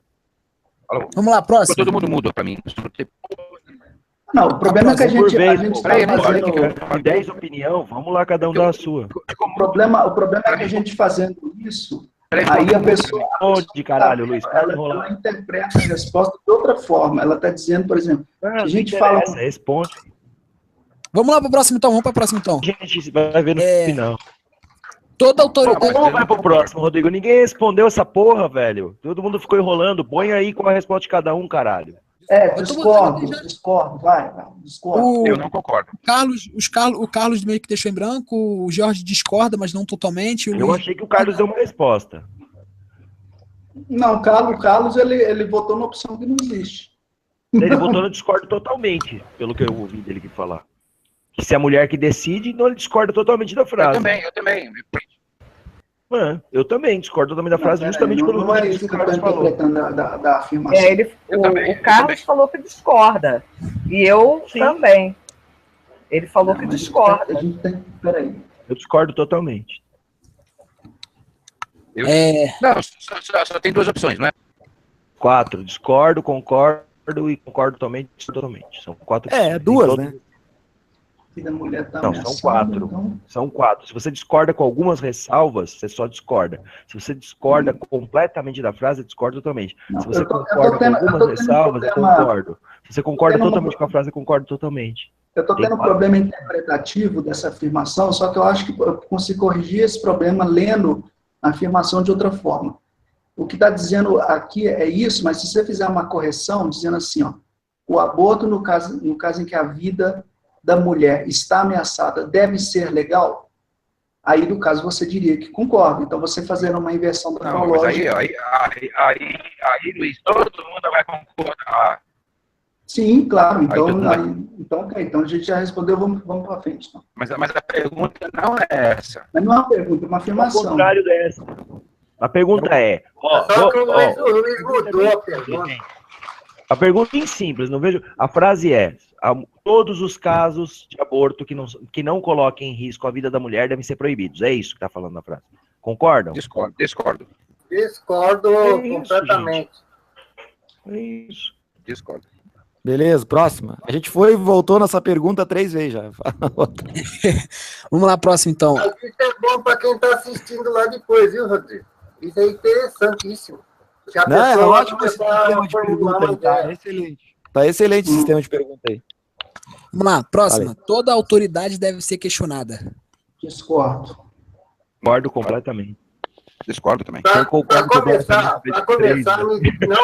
Vamos lá, próximo. Todo mundo muda para mim. Não, o problema é que a gente tem 10 opiniões, vamos lá, cada um dá a sua. O problema é que a gente fazendo isso, aí a pessoa... Onde, caralho, Luiz? Ela interpreta a resposta de outra forma. Ela está dizendo, por exemplo, a gente fala... Responde. Vamos lá para o próximo então, Gente, vai ver no final. Toda autoridade... Vamos vai pro próximo, Rodrigo. Ninguém respondeu essa porra, velho. Todo mundo ficou enrolando. Põe aí qual a resposta de cada um, caralho. Discordo, vai, discordo. Eu não concordo. O Carlos meio que deixou em branco, o Jorge discorda, mas não totalmente. Eu achei que o Carlos deu uma resposta. Não, o Carlos, ele votou na opção que não existe. Ele votou no discordo totalmente, pelo que eu ouvi dele que falar. Que se é a mulher que decide, então ele discorda totalmente da frase. Eu também. Eu também discordo totalmente da frase, justamente pelo que o Carlos falou. Da afirmação. O Carlos falou que discorda. E eu também. Ele falou que discorda. Peraí. Eu discordo totalmente. Não, só tem 2 opções, não é? 4. Discordo, concordo e concordo totalmente. São 4 opções. 2, né? Da mulher tá não, são 4. Então... São 4. Se você discorda com algumas ressalvas, você só discorda. Se você discorda completamente da frase, discorda totalmente. Não, se você concorda com algumas ressalvas, eu concordo. Se você concorda totalmente com a frase, eu concordo totalmente. Eu estou tendo um problema interpretativo dessa afirmação, só que eu acho que eu consigo corrigir esse problema lendo a afirmação de outra forma. O que está dizendo aqui é isso, mas se você fizer uma correção, dizendo assim, ó, o aborto, no caso em que a vida da mulher está ameaçada, deve ser legal? Aí, no caso, você diria que concorda. Então, você fazendo uma inversão da lógica... Aí, Luiz, todo mundo vai concordar. Sim, claro. Então a gente já respondeu, vamos para frente. Então. Mas a pergunta não é essa. Mas não é uma pergunta, é uma afirmação. O contrário dessa. A pergunta é... o Luiz mudou a pergunta. A pergunta é simples, não vejo... A frase é... Todos os casos de aborto que não coloquem em risco a vida da mulher devem ser proibidos. É isso que está falando na frase. Concordam? Discordo. Discordo completamente. É isso. Discordo. Beleza, próxima. A gente foi e voltou nessa pergunta 3 vezes já. Vamos lá, próximo então. Isso é bom para quem está assistindo lá depois, viu, Rodrigo? Isso é interessantíssimo. É ótimo esse sistema de pergunta aí, tá excelente. Tá excelente o sistema de pergunta aí. Vamos lá, próxima. Toda autoridade deve ser questionada. Discordo. Concordo completamente. Discordo também. Para começar, não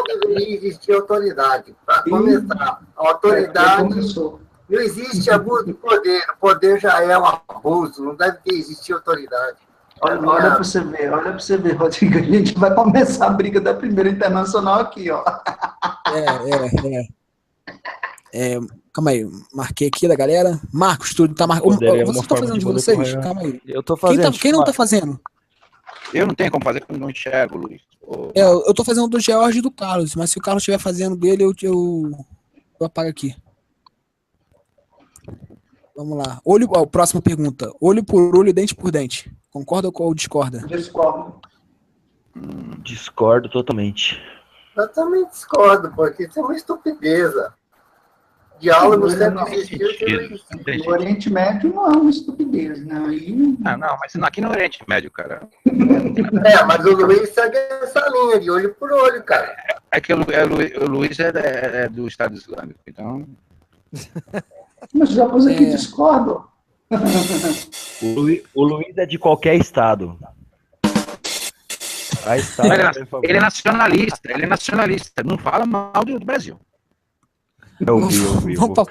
deveria existir autoridade. Para começar, a autoridade não existe abuso de poder. O poder já é um abuso, não deve existir autoridade. Olha para você ver, Rodrigo, a gente vai começar a briga da Primeira Internacional aqui, ó. Calma aí, marquei aqui da galera. Marcos, tudo tá marcado. Vocês estão fazendo de vocês? Calma aí. Eu tô fazendo. Quem não tá fazendo? Eu não tenho como fazer porque eu não enxergo, Luiz. Eu tô fazendo do George e do Carlos, mas se o Carlos estiver fazendo dele, eu apago aqui. Vamos lá. Próxima pergunta. Olho por olho, dente por dente. Concorda ou discorda? Discordo. Discordo totalmente. Eu também discordo, porque isso é uma estupideza. Diálogo sempre existiu. No Oriente Médio não é uma estupidez, né? Aí... Não, mas aqui no Oriente Médio, cara. Mas o Luiz segue essa linha de olho por olho, cara. É que o Luiz é do Estado Islâmico, então... Mas já pus aqui discordo. O Luiz é de qualquer estado. Ele é nacionalista, não fala mal do Brasil. Vamos para a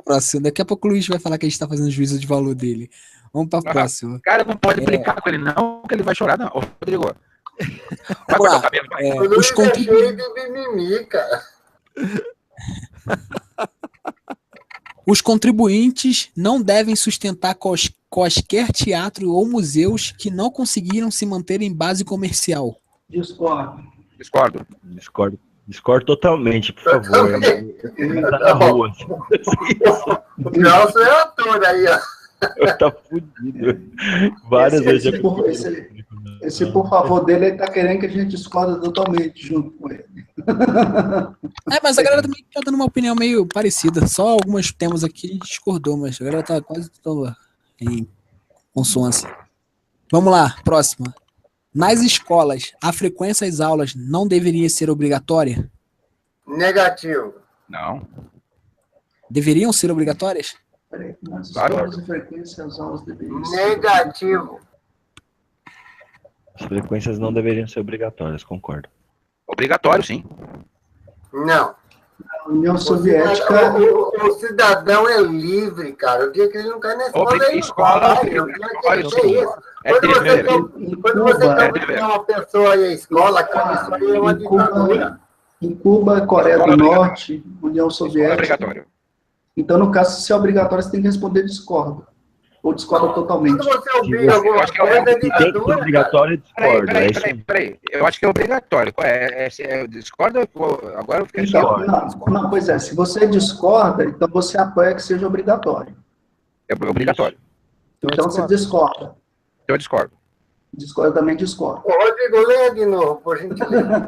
próxima. Daqui a pouco o Luiz vai falar que a gente está fazendo juízo de valor dele. Vamos para a próxima. O cara não pode brincar com ele, não, que ele vai chorar, não. Ô, Rodrigo. Vai cortar o cabelo, vai. O Luiz é cheio de mimimi, cara. Os contribuintes não devem sustentar quaisquer teatro ou museus que não conseguiram se manter em base comercial. Discordo. Discordo totalmente, por favor. Na rua. O Nelson é ator aí, ó. Tá fudido. Várias vezes. Esse por favor dele, ele tá querendo que a gente discorda totalmente junto com ele. Mas a galera também tá dando uma opinião meio parecida. Só alguns temas aqui a gente discordou, mas a galera tá quase toda em consonância. Vamos lá, próxima. Nas escolas, a frequência às aulas não deveria ser obrigatória? Negativo. Não. Deveriam ser obrigatórias? Peraí, nas escolas de frequência às aulas deveriam ser... Negativo. As frequências não deveriam ser obrigatórias, concordo. Obrigatório, sim. Não. A União Soviética... O cidadão é livre, cara. O dia que ele não cai na escola, ele vai. Quando você quer obrigar uma pessoa a ir à escola, cara, isso aí é uma ditadura. Em Cuba, Coreia do Norte, União É Soviética... obrigatório. Então, no caso, se é obrigatório, você tem que responder discordo. Ou discorda totalmente. Quando você obriga alguma coisa, é Tem que ser ditadura. obrigatório, discordo. Peraí. Eu acho que é obrigatório. Discorda? Agora eu fiquei Então, não, pois é. Se você discorda, então você apoia que seja obrigatório. É obrigatório. Então você discorda. Eu discordo. Discorda, também discorda. Ô, Rodrigo, leia de novo, por gentileza.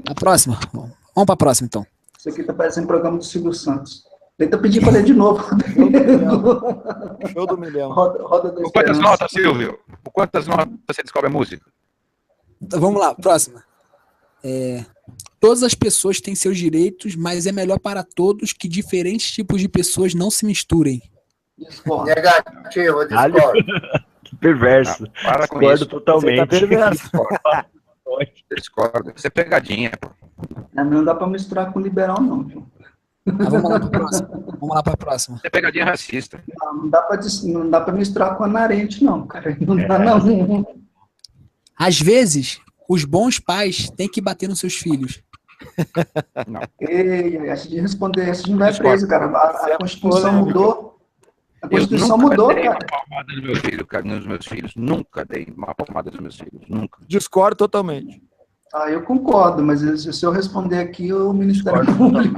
A próxima? Vamos para a próxima, então. Isso aqui tá parecendo programa do Silvio Santos. Tenta pedir para ler de novo. Show do milhão. Roda da Com quantas esperança. notas, Silvio? Com quantas notas você descobre a música? Então, vamos lá, próxima. Todas as pessoas têm seus direitos, mas é melhor para todos que diferentes tipos de pessoas não se misturem. Discorda. Negativo, discordo. Que perverso. Para com Discordo isso. totalmente. Você tá perverso. Discordo. Isso é pegadinha, pô. Não dá para misturar com liberal, não, viu? Vamos lá para a próxima. Vamos lá para a próxima. Isso é pegadinha racista. Não dá para misturar com a Narente, não, cara. Não dá, não. Às vezes, os bons pais têm que bater nos seus filhos. Ei, essa de responder, essa não vai Discordo. preso, cara. A Constituição mudou. A Eu Constituição nunca mudou, dei cara. uma palmada no meu filho, cara, nos meus filhos. Nunca dei uma palmada nos meus filhos. Nunca. Discordo totalmente. Eu concordo, mas se eu responder aqui, o Ministério Público...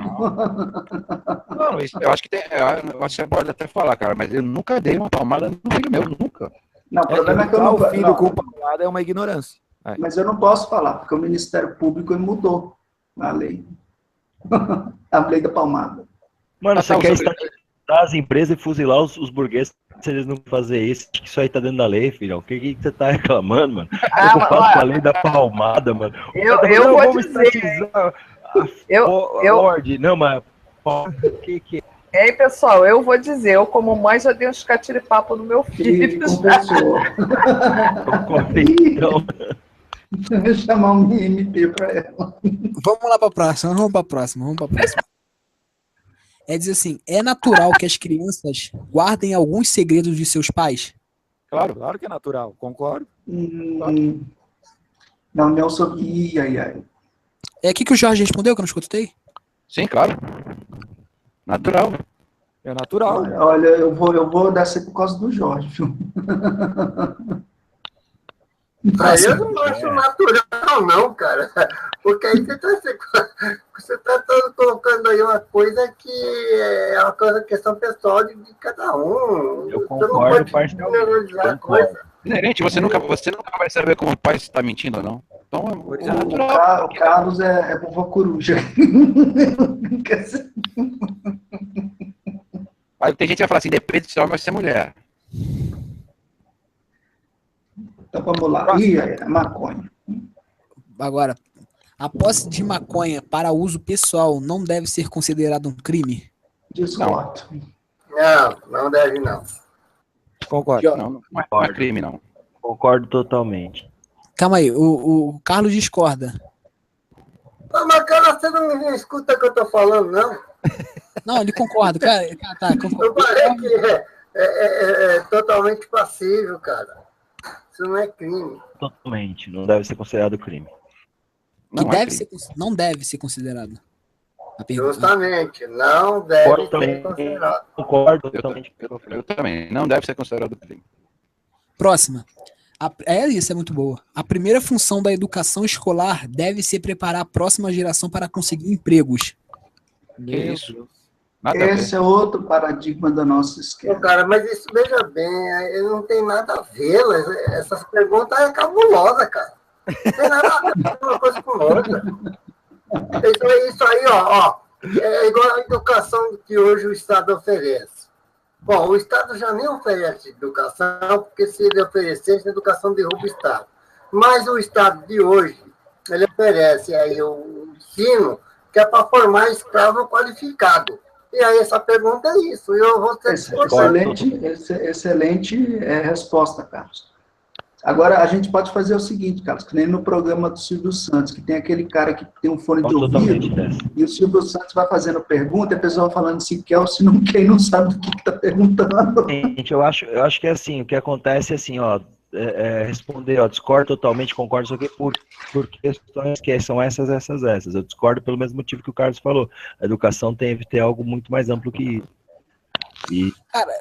Não, eu acho que tem. Eu acho que você pode até falar, cara, mas eu nunca dei uma palmada no filho meu, nunca. Não, o problema é que eu Educar não... o filho não, com palmada é uma ignorância. mas eu não posso falar, porque o Ministério Público ele mudou a lei. A lei da palmada. Mano, você quer estatificar as empresas e fuzilar os burgueses se eles não fazerem isso? Acho que isso aí tá dentro da lei, filhão. O que você tá reclamando, mano? Eu faço com a lei da palmada, mano. Eu vou dizer... Lorde, não, mas... Que... Ei, pessoal, eu vou dizer, eu como mãe já dei uns catiripapo no meu filho. Então, eu vou chamar um MT para ela. Vamos lá para a próxima. É dizer assim, é natural que as crianças guardem alguns segredos de seus pais? Claro que é natural, concordo. Não, Nelson... Ai. É aqui que o Jorge respondeu, que eu não escutei? Sim, claro. Natural. É natural. Olha, eu vou dar isso por causa do Jorge, viu? Mas eu não acho natural, não, cara. Porque aí você tá colocando aí uma coisa que é uma questão pessoal de cada um. Eu concordo parcialmente. Inerente, você nunca vai saber como o pai está mentindo ou não. Então, é natural. O Carlos é vovó coruja. Aí tem gente que vai falar assim, depende se homem vai ser mulher. Então vamos lá. E a maconha. Agora, a posse de maconha para uso pessoal não deve ser considerado um crime? Discordo. Não deve, não. Concordo. Não é crime, não. Concordo totalmente. Calma aí, o Carlos discorda. Mas, cara, você não me escuta o que eu tô falando, não? Não, ele concorda. Cara, tá, Eu falei que é totalmente passível, cara. Isso não é crime. Totalmente. Não deve ser considerado crime. Não deve ser considerado. Justamente, não deve ser considerado. Concordo totalmente. Eu também. Não deve ser considerado crime. Próxima. Isso é muito boa. A primeira função da educação escolar deve ser preparar a próxima geração para conseguir empregos. Que isso? Esse é outro paradigma da nossa esquerda. Cara, mas isso, veja bem, não tem nada a ver. Essas perguntas é cabulosa, cara. Não tem nada a ver uma coisa com outra. Isso aí, ó, é igual a educação que hoje o Estado oferece. Bom, o Estado já nem oferece educação, porque se ele oferecesse, a educação derruba o Estado. Mas o Estado de hoje, ele oferece aí o ensino, que é para formar escravo qualificado. E aí essa pergunta é isso. Eu vou ter excelente resposta, Carlos. Agora, a gente pode fazer o seguinte, Carlos, que nem no programa do Silvio Santos, que tem aquele cara que tem um fone de ouvido, e o Silvio Santos vai fazendo pergunta, e a pessoa vai falando se quer ou se não quer, e não sabe do que está perguntando. Gente, eu acho que é assim, o que acontece é assim, ó, responder, ó, discordo totalmente, concordo, só que por questões que são essas. Eu discordo pelo mesmo motivo que o Carlos falou. A educação tem que ter algo muito mais amplo que isso. Cara,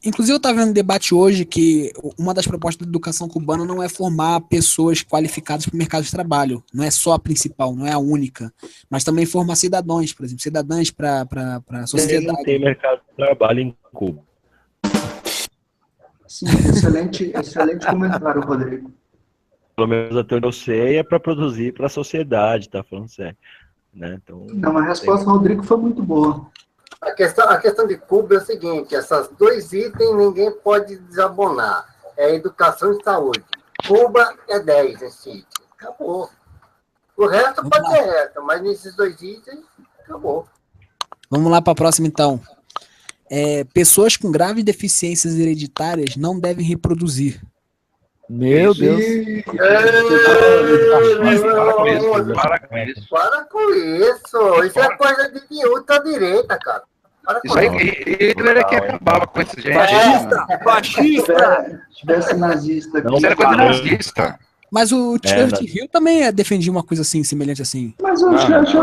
inclusive eu estava vendo um debate hoje que uma das propostas da educação cubana não é formar pessoas qualificadas para o mercado de trabalho. Não é só a principal, não é a única. Mas também formar cidadãos, por exemplo, cidadãs para a sociedade. Não tem mercado de trabalho em Cuba. Sim, excelente comentário, Rodrigo. Pelo menos até onde eu sei é para produzir para a sociedade, tá falando sério. Né? Então, não, a resposta do Rodrigo foi muito boa. A questão de Cuba é o seguinte, esses dois itens ninguém pode desabonar. É educação e saúde. Cuba é 10 nesse item. Acabou. O resto pode ser resto, mas nesses dois itens, acabou. Vamos lá para a próxima, então. Pessoas com graves deficiências hereditárias não devem reproduzir. Meu Deus. Para com isso. Isso é coisa de ultradireita, cara. Isso aí, Hitler é que acabava com esse gente. Fascista! Se tivesse nazista aqui. Isso era coisa nazista. Mas o Churchill também defendia uma coisa assim, semelhante assim. Mas o Churchill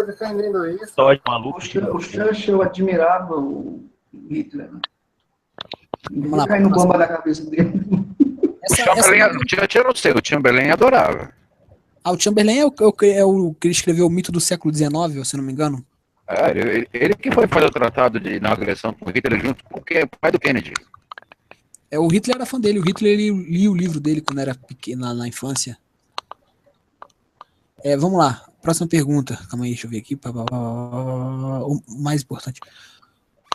defendendo isso. O Churchill admirava o Hitler. Vamos lá, caindo bomba na cabeça dele. O Churchill eu não sei, o Chamberlain adorava. O Chamberlain é o que escreveu o mito do século XIX, se não me engano. Ele que foi fazer o tratado de não agressão com o Hitler junto com o pai do Kennedy. O Hitler era fã dele. O Hitler lia o livro dele quando era pequeno, na infância. Vamos lá. Próxima pergunta. Calma aí, deixa eu ver aqui. O mais importante.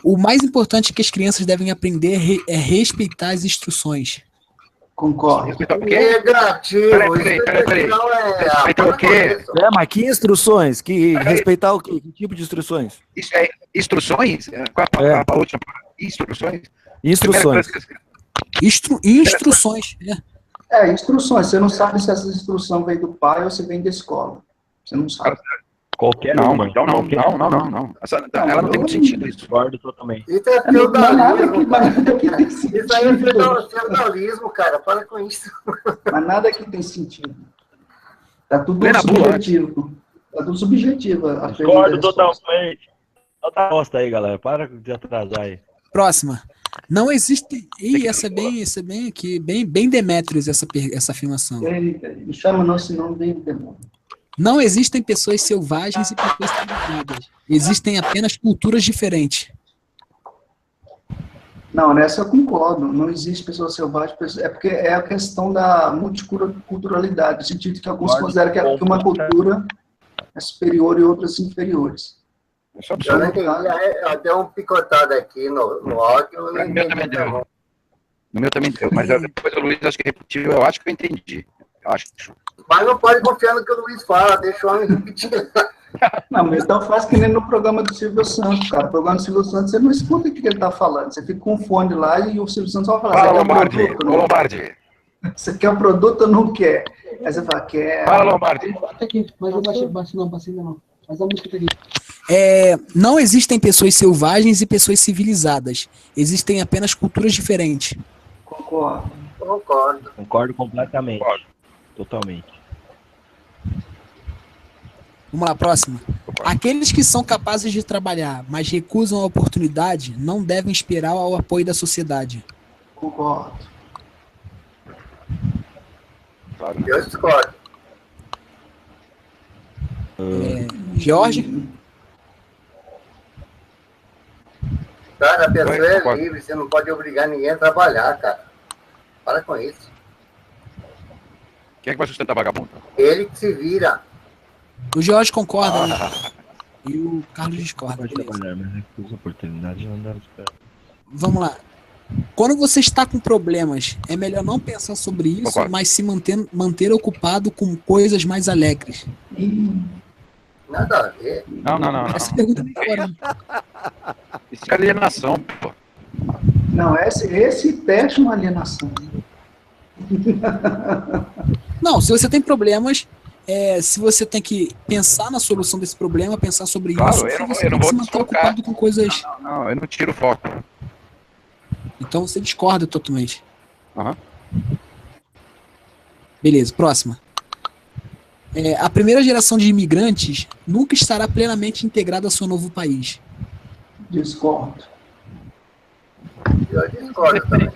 O mais importante que as crianças devem aprender é respeitar as instruções. Concordo. Negativo. Peraí. Respeitar o quê? Mas que instruções? Respeitar o quê? Que tipo de instruções? Isso é instruções? Qual a última? Instruções? Instruções. Instruções. Instruções. Você não sabe se essa instrução vem do pai ou se vem da escola. Você não sabe. Qualquer não. Não. Ela não tem muito sentido isso. Concordo totalmente. Isso é feudalismo. Isso aí é feudalismo, cara. Para com isso. Mas nada que tem sentido. Tá tudo subjetivo. Tá tudo subjetivo. Concordo totalmente. Olha a bosta aí, galera. Para de atrasar aí. Próxima. Não existe. Ih, essa é bem aqui, bem Demétrios, essa afirmação. Me chama não, senão bem demônio. Não existem pessoas selvagens e pessoas civilizadas. Existem apenas culturas diferentes. Não, nessa eu concordo. Não existe pessoa selvagem, é porque é a questão da multiculturalidade, no sentido que alguns consideram que uma cultura é superior e outras inferiores. Eu não entendi, eu dei um picotado aqui no áudio. No meu também deu, mas depois o Luiz acho que repetiu, eu acho que eu entendi. Acho. Mas não pode confiar no que o Luiz fala, deixa o homem repetir. Não, mas então faz que nem no programa do Silvio Santos, cara. O programa do Silvio Santos, você não escuta o que ele tá falando. Você fica com um fone lá e o Silvio Santos vai falar. Fala, Lombardi. Lombardi. Você quer o produto ou não quer? Aí você fala, quer. Fala, Lombardi. Tá aqui, mas eu baixei não, passei ainda não. Mas a música tá aqui. Não existem pessoas selvagens e pessoas civilizadas. Existem apenas culturas diferentes. Concordo. Concordo completamente. Totalmente. Vamos lá, próxima. Aqueles que são capazes de trabalhar, mas recusam a oportunidade, não devem esperar o apoio da sociedade. Concordo. Eu discordo. Jorge? Cara, a pessoa é livre, você não pode obrigar ninguém a trabalhar, cara. Para com isso. Quem é que vai sustentar vagabundo? Ele que se vira. O Jorge concorda, né? E o Carlos discorda. Pode trabalhar, mas recusa a oportunidade não dá. Vamos lá. Quando você está com problemas, é melhor não pensar sobre isso, Concordo. mas se manter ocupado com coisas mais alegres. Nada a ver. Não. Essa pergunta é fora, hein? Isso é alienação, pô. Não, esse teste é uma alienação. Não, se você tem problemas, se você tem que pensar na solução desse problema, pensar sobre Claro, isso, eu não você tem vou que se manter desfocar. ocupado com coisas. Não, eu não tiro foco. Então você discorda totalmente. Aham. Beleza, próxima. A primeira geração de imigrantes nunca estará plenamente integrada ao seu novo país. Discordo. Eu discordo também.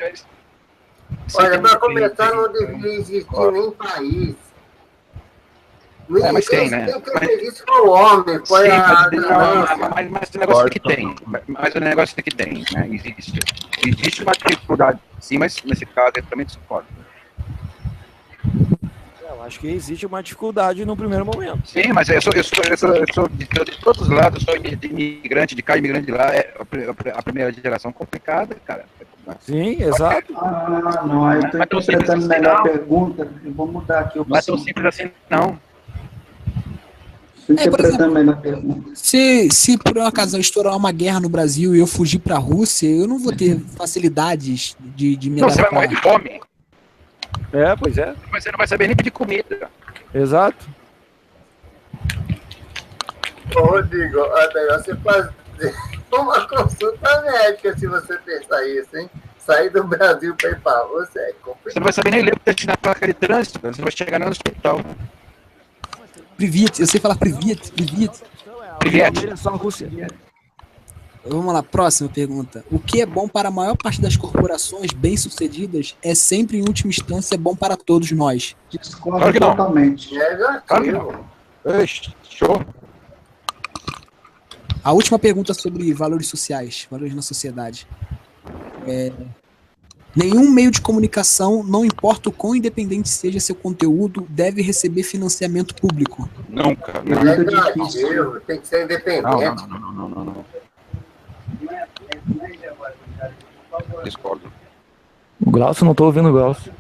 Olha, para começar, não devia existir nem país. Mas tem, né? Tem que ser isso para o homem. Foi Sim, mas o negócio é que tem. Mas o negócio é que tem, né? Existe uma dificuldade, sim, mas nesse caso eu também discordo. Eu acho que existe uma dificuldade no primeiro momento. Sim, mas eu sou de todos os lados, eu sou de imigrante de cá, imigrante de lá. É a primeira geração complicada, cara. Sim, exato. Não, aí eu estou interpretando melhor a pergunta. Eu vou mudar aqui. Não é tão simples assim, não. Estou interpretando melhor a pergunta. Se por um acaso eu estourar uma guerra no Brasil e eu fugir para a Rússia, eu não vou ter facilidades de me Não, você vai morrer adaptar. de fome. Pois é. Mas você não vai saber nem pedir comida. Exato. Ô, Rodrigo, é melhor você fazer uma consulta médica se você pensar isso, hein? Sair do Brasil para ir para você é complicado. Você não vai saber nem ler o texto na placa de trânsito. Você vai chegar no hospital. Privet, eu sei falar Privet. Privet. Só a Rússia. Vamos lá, próxima pergunta. O que é bom para a maior parte das corporações bem-sucedidas é sempre, em última instância, bom para todos nós. Discordo Claro que não. totalmente. Claro que não. Show. A última pergunta sobre valores sociais, valores na sociedade. Nenhum meio de comunicação, não importa o quão independente seja seu conteúdo, deve receber financiamento público. Nunca. Não. É negativo, tem que ser independente. Não. Discordo. O Glaucio, não tô ouvindo o Glaucio.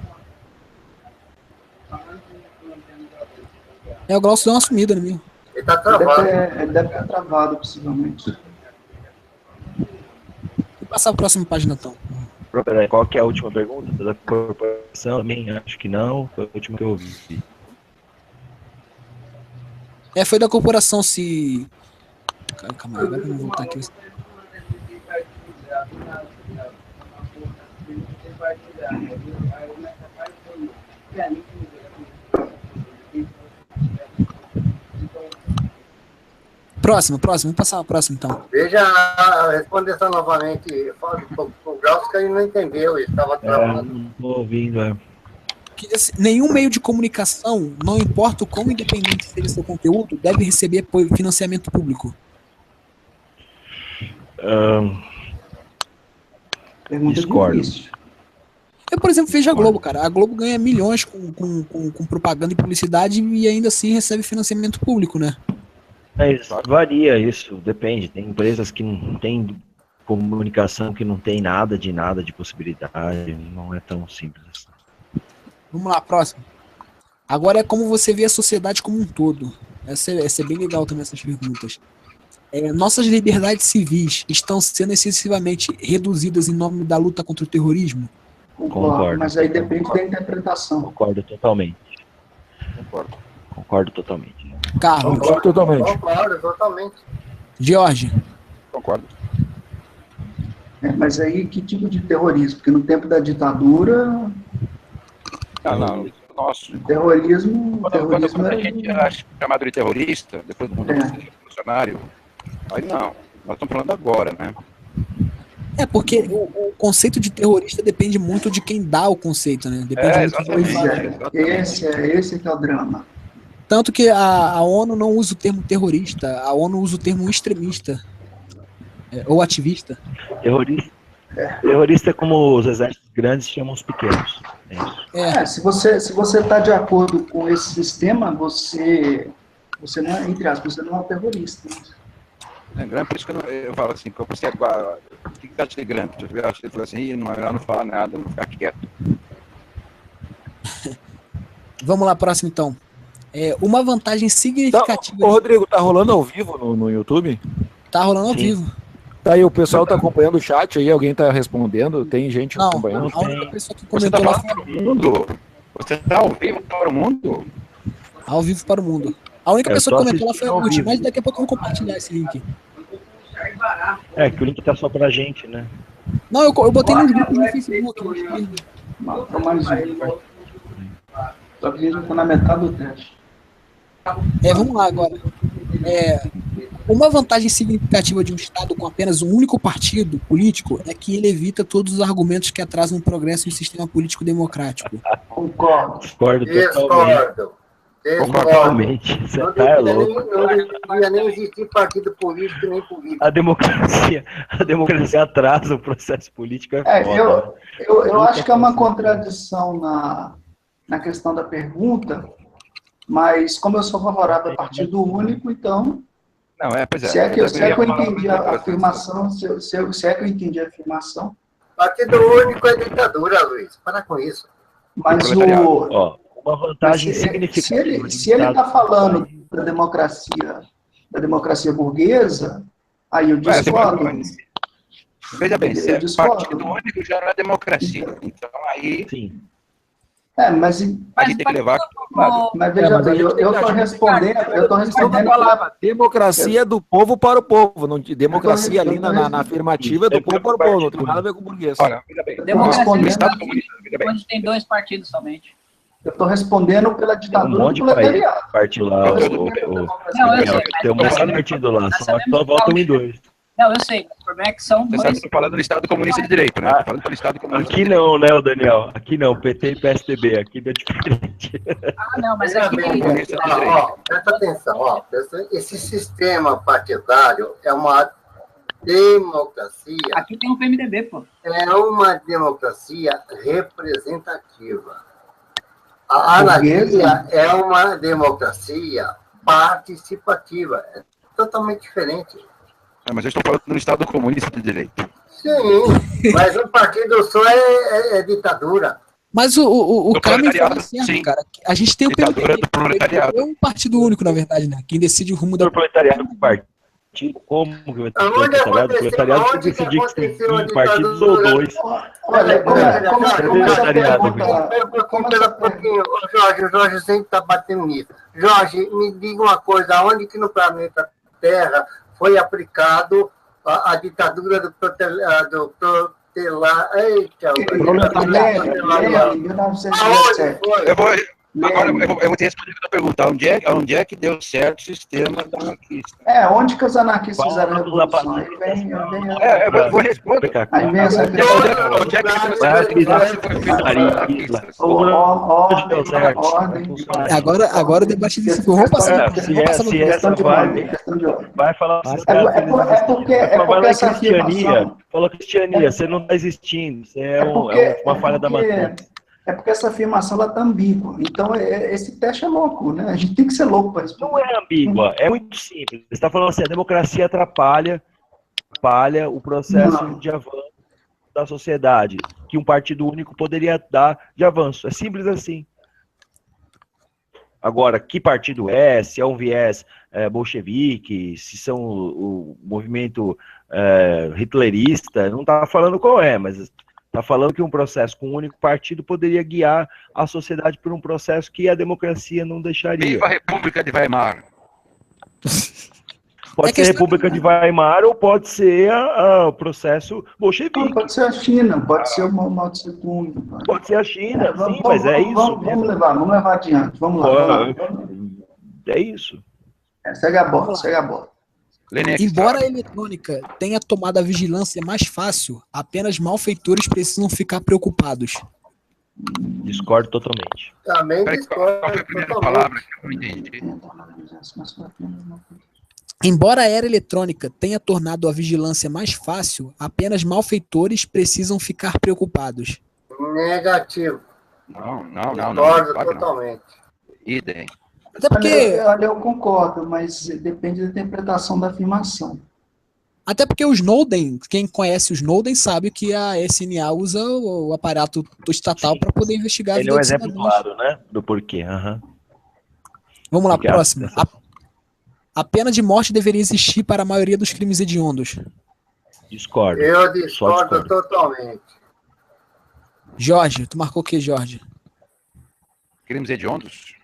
O Glaucio deu uma sumida no meu. Ele tá travado. Ele deve estar travado, possivelmente. Vou passar a próxima página, então. Peraí, qual que é a última pergunta? Da corporação? Também acho que não. Foi a última que eu ouvi. Foi da corporação se... Calma aí, agora eu vou voltar aqui. Próximo. Vamos passar a próxima, então. Veja, responde essa novamente. Fala um pouco Grauska ele não entendeu, ele estava travando. Não estou ouvindo, Que, assim, nenhum meio de comunicação, não importa o quão independente seja seu conteúdo, deve receber financiamento público. Discordo. Eu, por exemplo, vejo a Globo, cara. A Globo ganha milhões com propaganda e publicidade e ainda assim recebe financiamento público, né? Mas varia isso, depende. Tem empresas que não tem comunicação, que não tem nada de possibilidade, não é tão simples assim. Vamos lá, próximo. Agora é como você vê a sociedade como um todo. Essa é bem legal também, essas perguntas. Nossas liberdades civis estão sendo excessivamente reduzidas em nome da luta contra o terrorismo? Concordo. Mas aí depende da interpretação. Concordo totalmente. Concordo totalmente. Carlos? Concordo totalmente. Concordo totalmente. Jorge? Concordo. Mas aí que tipo de terrorismo? Porque no tempo da ditadura, Não, nosso. terrorismo Quando a era... gente era chamado de terrorista, depois do mundo revolucionário, aí não, nós estamos falando agora, né? Porque o conceito de terrorista depende muito de quem dá o conceito, né? Depende muito de quem fala. Esse que é o drama. Tanto que a ONU não usa o termo terrorista, a ONU usa o termo extremista. Ou ativista. Terrorista é como os exércitos grandes chamam os pequenos. É isso. Se você está de acordo com esse sistema, você não é, entre aspas, você não é um terrorista. É por isso que eu falo assim, que eu pensei agora, o que está de grande? Eu acho que ele falou assim, não fala nada, não ficar quieto. Vamos lá, próximo então. Uma vantagem significativa... Ô, Rodrigo, tá rolando ao vivo no YouTube? Tá rolando ao vivo. Tá aí, o pessoal tá acompanhando o chat aí, alguém tá respondendo, tem gente acompanhando. A única pessoa que Você comentou tá lá falando para o mundo? Você tá ao vivo para o mundo? Ao vivo para o mundo. A única pessoa que comentou lá foi a Ruth, mas daqui a pouco eu vou compartilhar esse link. Que o link tá só pra gente, né? Não, eu botei nos grupos no Facebook. Mais um. Só que a gente tá na metade do teste. Vamos lá agora. Uma vantagem significativa de um Estado com apenas um único partido político é que ele evita todos os argumentos que atrasam o progresso em sistema político democrático. Concordo. Totalmente. Você tá louco. Não deveria nem existir partido político nem político. A democracia atrasa o processo político. Eu acho que é uma contradição na questão da pergunta, mas como eu sou favorável a partido único, então... Não, pois é. Se é que eu entendi a afirmação, se é que eu entendi a afirmação... Partido único é ditadura, Luiz. Para com isso. Mas uma vantagem significativa. Se ele está falando da democracia burguesa, aí eu discordo. Veja bem, se é partido único já não é democracia. Então aí... Sim. Mas a gente tem que levar... Mas veja bem, eu estou respondendo... Democracia do povo para o povo. Não, democracia ali na afirmativa do povo para o povo. Não tem nada a ver com burguês. Olha, veja bem. Democracia onde tem dois partidos somente. Eu estou respondendo pela ditadura do proletariado. Partido lá, tem um monte de partido lá, só votam em dois. Não, eu sei, o problema é que são dois. Você está falando do Estado Comunista de Direito, né? Falando do Estado Comunista aqui não, né, Daniel? Aqui não, PT e PSDB, aqui é diferente. Não, mas aqui tem... Presta atenção, esse sistema partidário é uma democracia... Aqui tem um PMDB, pô. É uma democracia representativa. A anarquia é uma democracia participativa. É totalmente diferente. Mas eu estou falando do Estado Comunista de Direito. Sim, mas um partido só é ditadura. Mas o Carmen fala certo, sim. Cara. A gente tem o proletariado. É um partido único, na verdade, né? Quem decide o rumo da... O proletariado com partido. Como que vai ter proletariado? O proletariado tem que decidir que tem um partido ou dois. Olha, o Jorge sempre está batendo nisso. Jorge, me diga uma coisa, onde que no planeta Terra foi aplicado a ditadura do proletariado? Em 1917. Agora eu vou te responder a pergunta. Onde é que deu certo o sistema anarquista? Onde que os anarquistas fizeram a revolução? Aí vem eu vou responder. Aí vem essa Onde é que ordem. Agora o debate se for vai falar porque essa afirmação... Falou cristiania, você não está existindo, você é uma falha da matriz. É porque essa afirmação ela está ambígua. Então, esse teste é louco, né? A gente tem que ser louco para responder. Não é ambígua, é muito simples. Você está falando assim, a democracia atrapalha o processo de avanço da sociedade, que um partido único poderia dar de avanço. É simples assim. Agora, que partido é? Se é um viés bolchevique, se são o movimento hitlerista, não está falando qual é, mas está falando que um processo com um único partido poderia guiar a sociedade por um processo que a democracia não deixaria. Viva a República de Weimar! Pode ser a República de Weimar ou pode ser o processo bolchevique. Pode ser a China, pode ser o Mao Tse Tung. Pode ser a China, sim, mas é isso. Vamos levar adiante, vamos lá. É isso. Segue a bola. Embora a eletrônica tenha tomado a vigilância mais fácil, apenas malfeitores precisam ficar preocupados. Discordo totalmente. Também discordo. Qual foi a primeira palavra que eu não entendi? Embora a era eletrônica tenha tornado a vigilância mais fácil, apenas malfeitores precisam ficar preocupados. Negativo. Não. Discordo totalmente. Idem. Até porque... Olha, eu concordo, mas depende da interpretação da afirmação. Até porque o Snowden, quem conhece o Snowden sabe que a SNA usa o aparato estatal para poder investigar a vida dos cidadãos. Ele é um exemplo claro, né? Do porquê. Vamos lá, próxima. A pena de morte deveria existir para a maioria dos crimes hediondos. Discordo. Eu discordo totalmente. Jorge, tu marcou o que, Jorge? Crimes hediondos?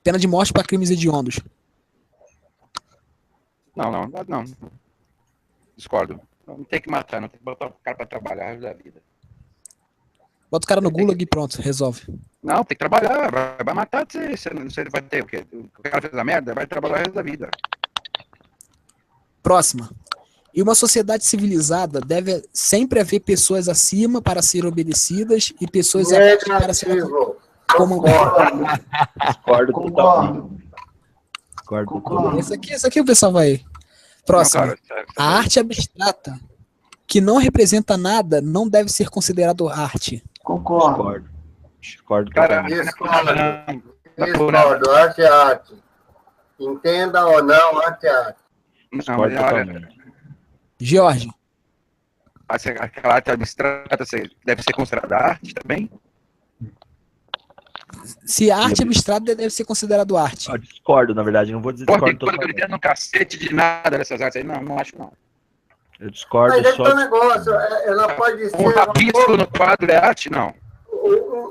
Pena de morte para crimes hediondos. Não. Discordo. Não tem que matar, não tem que botar o cara para trabalhar o resto da vida. Bota o cara no gulag e pronto, resolve. Não, tem que trabalhar, vai matar, você vai ter o quê? O cara fez a merda, vai trabalhar o resto da vida. Próxima. Em uma sociedade civilizada, deve sempre haver pessoas acima para serem obedecidas e pessoas abaixo para serem comandadas. Discordo totalmente. Esse aqui o pessoal vai. Próximo. Não, cara, a arte abstrata, que não representa nada, não deve ser considerado arte. Concordo. Discordo. Discordo. Arte é arte. Entenda ou não, arte é arte. Discordo totalmente. Jorge. Aquela arte abstrata deve ser considerada arte também? Se a arte abstrata deve ser considerado arte. Eu discordo, na verdade, não vou dizer discordo totalmente. Eu não entendo um cacete de nada dessas artes aí, não acho não. Eu discordo. Mas só. Negócio, ela pode ser. Um rabisco no quadro é arte, não.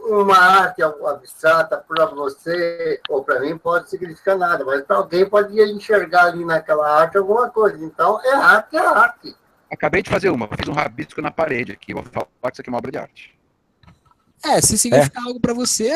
Uma arte abstrata para você ou para mim pode significar nada, mas para alguém pode enxergar ali naquela arte alguma coisa. Então, é arte. Acabei de fazer fiz um rabisco na parede aqui. Vou falar que isso aqui é uma obra de arte. Se significar algo para você...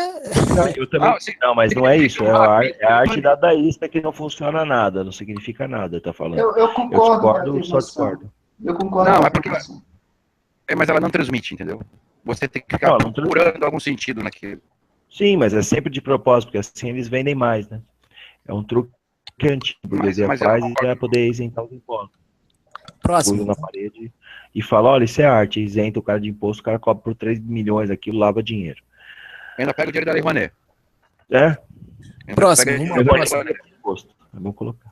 Eu também... Não, mas não é isso. É a arte dadaísta que não funciona nada, não significa nada, tá falando. Eu concordo. Só discordo. Eu concordo. Não, é porque... mas ela não transmite, entendeu? Você tem que ficar procurando algum sentido naquilo. Sim, mas é sempre de propósito, porque assim eles vendem mais, né? É um truque antigo, a burguesia faz e vai poder isentar os impostos. Próximo. Na parede e fala, olha, isso é arte, isenta o cara de imposto, o cara cobra por 3 milhões aquilo, lava dinheiro. Ainda pega o dinheiro da Lei Rouanet. Próximo. Vamos colocar.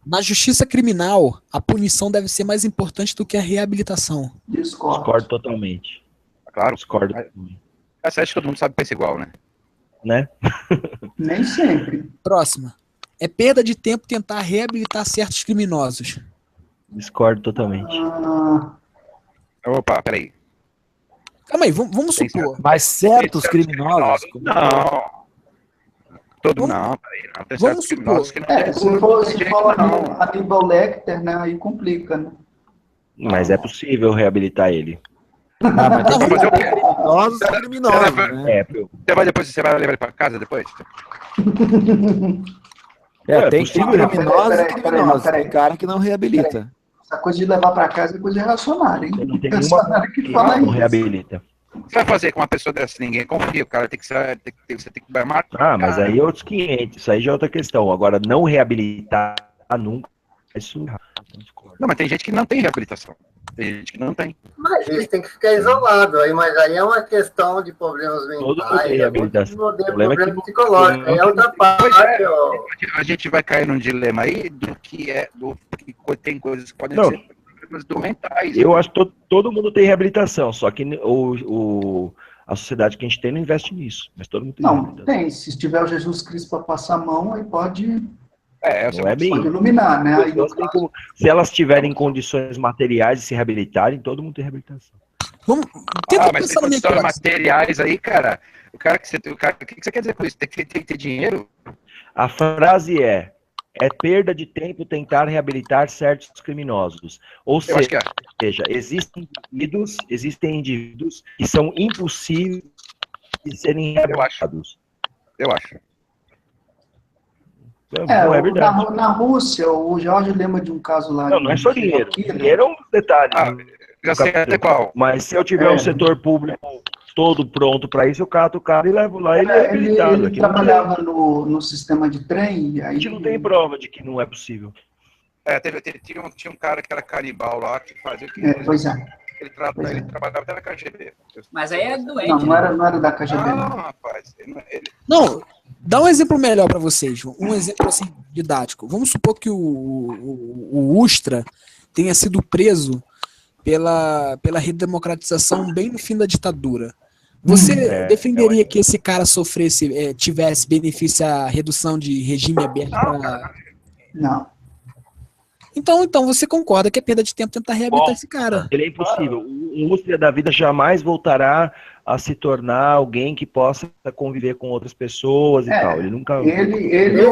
Na justiça criminal, a punição deve ser mais importante do que a reabilitação. Discordo totalmente. Claro. Discordo. Essa acho que todo mundo sabe que pensa igual, né? Nem sempre. Próxima. É perda de tempo tentar reabilitar certos criminosos. Discordo totalmente. Opa, peraí. Calma aí, vamos supor. Mas certos criminosos? Não. Não, peraí. Não. Tem vamos supor. Que não tem se for Aníbal Lecter, né, aí complica, né? Mas é possível reabilitar ele. Mas fazer o quê? criminosos são criminosos, né? Você vai levar ele para casa depois? Tem criminosos e criminosos. Tem cara que não reabilita. Essa coisa de levar para casa é coisa reacionária, hein? Não tem nenhuma que fala não isso. reabilita. Você vai fazer com uma pessoa dessa? Ninguém confia. O cara tem que ser, você tem que marcar. Mas aí é outros 500. Isso aí já é outra questão. Agora, não reabilitar nunca. Isso não, mas tem gente que não tem reabilitação. Tem gente que não tem. Mas eles têm que ficar isolados. Mas aí é uma questão de problemas Todo mundo mentais. tem reabilitação. O problema é psicológico. Aí é outra parte. A gente vai cair num dilema aí do que tem coisas que podem ser problemas mentais. Eu acho que todo mundo tem reabilitação, só que a sociedade que a gente tem não investe nisso. Mas todo mundo tem reabilitação. Tem. Se tiver o Jesus Cristo para passar a mão, aí pode... Não é bem. Pode iluminar, né? Aí, se elas tiverem condições materiais de se reabilitarem, todo mundo tem reabilitação. Mas tem condições materiais aí, cara. O que você quer dizer com isso? Tem que ter dinheiro? A frase é perda de tempo tentar reabilitar certos criminosos. Ou seja, existem indivíduos que são impossíveis de serem reabilitados. Eu acho. Não é verdade. Na Rússia, o Jorge lembra de um caso lá. Não é só dinheiro. Dinheiro é um detalhe. Já sei até qual. Mas se eu tiver um setor público todo pronto para isso, eu cato o cara e levo lá. Ele é reabilitado. Ele trabalhava no sistema de trem. E aí... A gente não tem prova de que não é possível. Tinha um cara que era canibal lá, que fazia o que... Pois é. Ele trabalhava até na KGB. Mas aí é doente. Não era da KGB. Não, rapaz. Não, dá um exemplo melhor para vocês. Um exemplo assim, didático. Vamos supor que o Ustra tenha sido preso pela redemocratização bem no fim da ditadura. Você defenderia que esse cara tivesse benefício à redução de regime aberto? Não. Então você concorda que é perda de tempo tentar reabilitar esse cara. Ele é impossível. O Ustra da vida jamais voltará a se tornar alguém que possa conviver com outras pessoas e tal. Ele nunca... Ele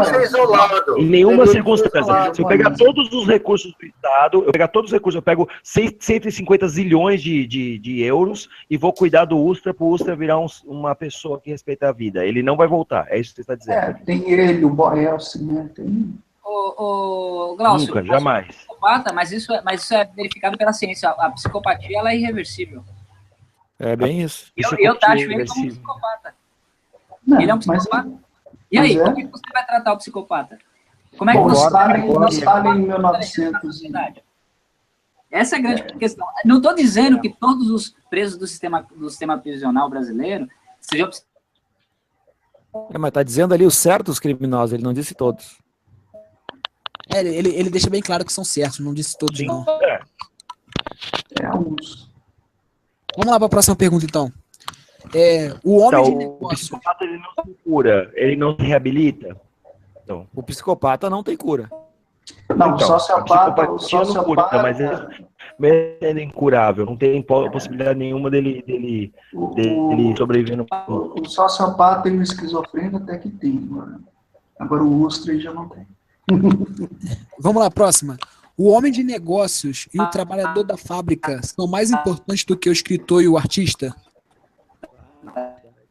ser isolado. Em nenhuma circunstância. Se eu pegar todos os recursos do Estado, eu pego 150 zilhões de euros e vou cuidar do Ustra para o Ustra virar uma pessoa que respeita a vida. Ele não vai voltar. É isso que você está dizendo. Tem ele, o Borelsi, né? Tem... Glaucio, nunca, jamais. Psicopata, mas isso é verificado pela ciência. A psicopatia ela é irreversível. É bem isso. Eu taxo ele como um psicopata. Ele é um psicopata. E aí, como é que você vai tratar o psicopata? Como é que você Stalin em 1900. Essa é a grande questão. Não estou dizendo que todos os presos do sistema prisional brasileiro sejam mas está dizendo ali os certos criminosos, ele não disse todos. Ele deixa bem claro que são certos, não disse todos, não. Alguns. Vamos lá para a próxima pergunta, então. O homem de negócio... O psicopata ele não se cura, ele não se reabilita. Então, o psicopata não tem cura. Não, o sociopata não cura, mas ele é incurável, não tem possibilidade nenhuma dele sobreviver no mundo. O sociopata e o esquizofrênico até que tem. Agora o Ustra já não tem. Vamos lá, próxima. O homem de negócios e o trabalhador da fábrica são mais importantes do que o escritor e o artista?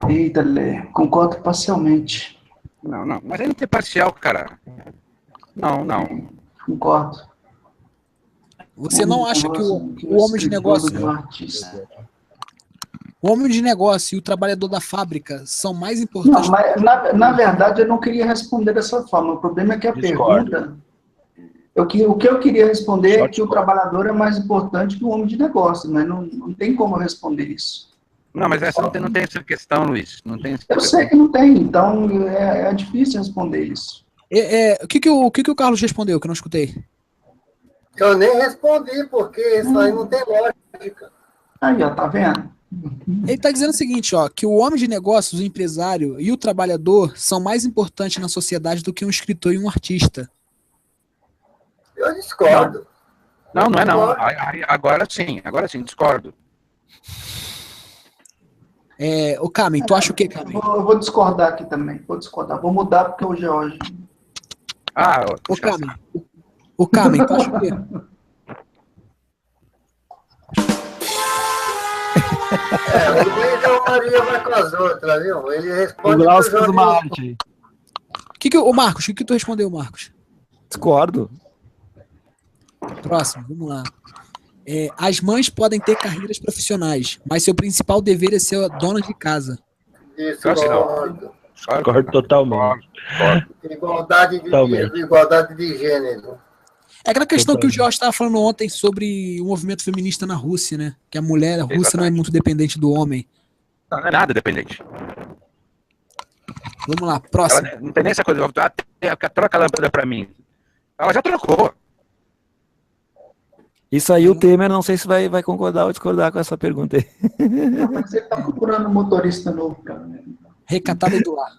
Eita, Lê, concordo parcialmente. Não, mas ele não tem parcial, cara. Não. Concordo. Você não acha que o homem de negócio... O homem de negócio e o trabalhador da fábrica são mais importantes... Não, mas na verdade eu não queria responder dessa forma. O problema é que a pergunta... O que eu queria responder é que o trabalhador é mais importante que o homem de negócio, mas não tem como eu responder isso. Não, mas não tem essa questão, Luiz. Não tem eu sei que não tem, então é difícil responder isso. O que o Carlos respondeu, que eu não escutei? Eu nem respondi, porque isso aí não tem lógica. Aí, ó, tá vendo? Ele está dizendo o seguinte, ó, que o homem de negócios, o empresário e o trabalhador são mais importantes na sociedade do que um escritor e um artista. Eu discordo. Não é não. Agora sim, discordo. O Carmen, tu acha o quê, Carmen? Eu vou discordar aqui também. Vou mudar porque o George... O Carmen, tu acha o quê? O Luiz Maria vai com as outras, viu? Ele responde. O Glaucio fez uma arte aí. Ô, Marcos, o que tu respondeu, Marcos? Discordo. Próximo, vamos lá. As mães podem ter carreiras profissionais, mas seu principal dever é ser dona de casa. Isso, Concordo totalmente. Igualdade de gênero. É aquela questão que o Jorge estava falando ontem sobre o movimento feminista na Rússia, né? Que a mulher russa não é muito dependente do homem. Não é nada dependente. Vamos lá, próximo. Ela não tem nem essa coisa, troca a lâmpada pra mim. Ela já trocou. Isso aí o Temer, não sei se vai concordar ou discordar com essa pergunta aí. Mas você tá procurando um motorista novo pra mim. Recatada e do lar.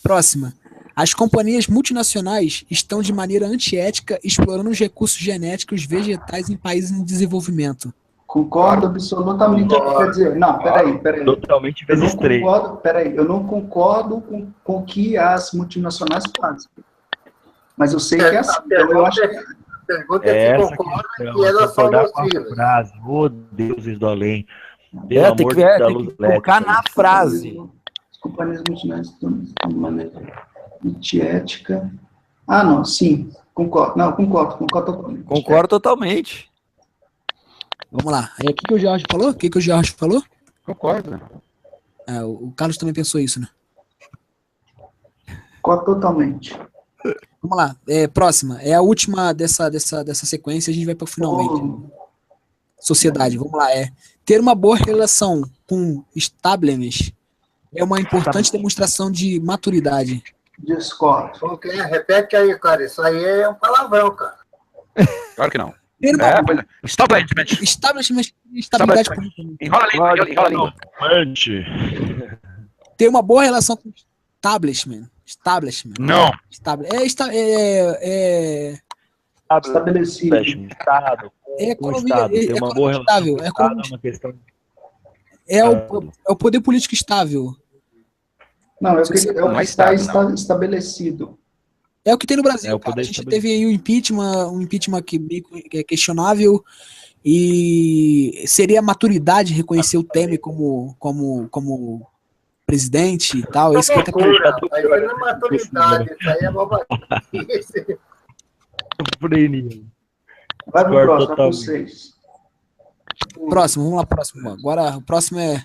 Próxima. As companhias multinacionais estão de maneira antiética explorando os recursos genéticos vegetais em países em desenvolvimento. Concordo absolutamente. Quer dizer, não, peraí. Totalmente vezes 3. Eu não concordo com o que as multinacionais fazem. Mas eu sei que é assim. Então eu acho que... A pergunta é se concorda que elas são nocivas. Oh, deuses do além. Tem que colocar na frase. As companhias multinacionais estão de maneira antiética. Ah, não, sim. Concordo. Não, concordo totalmente. Concordo totalmente. Vamos lá. Aí, o que o Jorge falou? O que o Jorge falou? Concordo. O Carlos também pensou isso, né? Concordo totalmente. Vamos lá. Próxima. É a última dessa sequência. A gente vai para o finalmente. Sociedade. Vamos lá. Ter uma boa relação com establishments é uma importante demonstração de maturidade. Discordo. Repete aí, cara. Isso aí é um palavrão, cara. Claro que não. Establishment, estabilidade política. Enrola a língua. Ter uma boa relação com establishment. Não. Estabelecido. Estado. Economia tem uma boa estável. O poder político estável. Não, é o que está estabelecido. É o que tem no Brasil, cara. A gente teve aí um impeachment que é questionável, e seria a maturidade reconhecer o Temer como presidente e tal. Isso que não é maturidade, isso aí é babaquice. Vai pro próximo, para vocês. Próximo, vamos lá, próximo. Agora, o próximo é...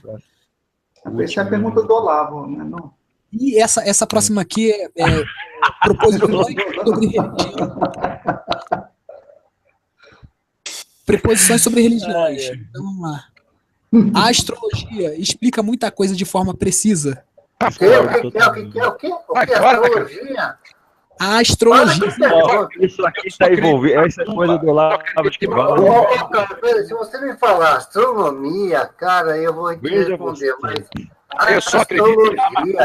Essa é a pergunta do Olavo, né? Não. E essa próxima aqui é proposições sobre religião. Preposições sobre religiões. Então vamos lá. A astrologia explica muita coisa de forma precisa. O quê? Astrologia? A astrologia. Isso aqui está envolvido. Essa coisa do lado de cara, se você me falar astronomia, cara, eu vou te responder, mas eu só acredito.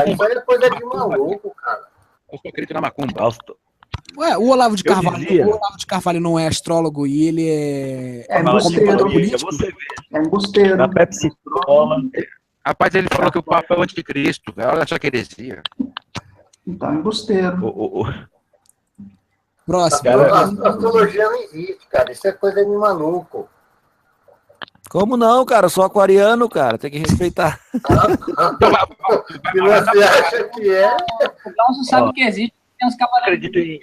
Isso aí é coisa de maluco, cara. Eu só acredito na macumba. Ué, o Olavo de Carvalho não é astrólogo e ele é embusteiro. É embusteiro. Na Pepsi Cola. Rapaz, ele falou que o Papa é o anticristo. Olha só que heresia. Então, embusteiro. Próximo. A astrologia não existe, cara. Isso é coisa de maluco. Como não, cara? Eu sou aquariano, cara. Tem que respeitar. Se você acha que é... O Glaucio sabe que existe. Tem uns cavaleiros do Zodíaco.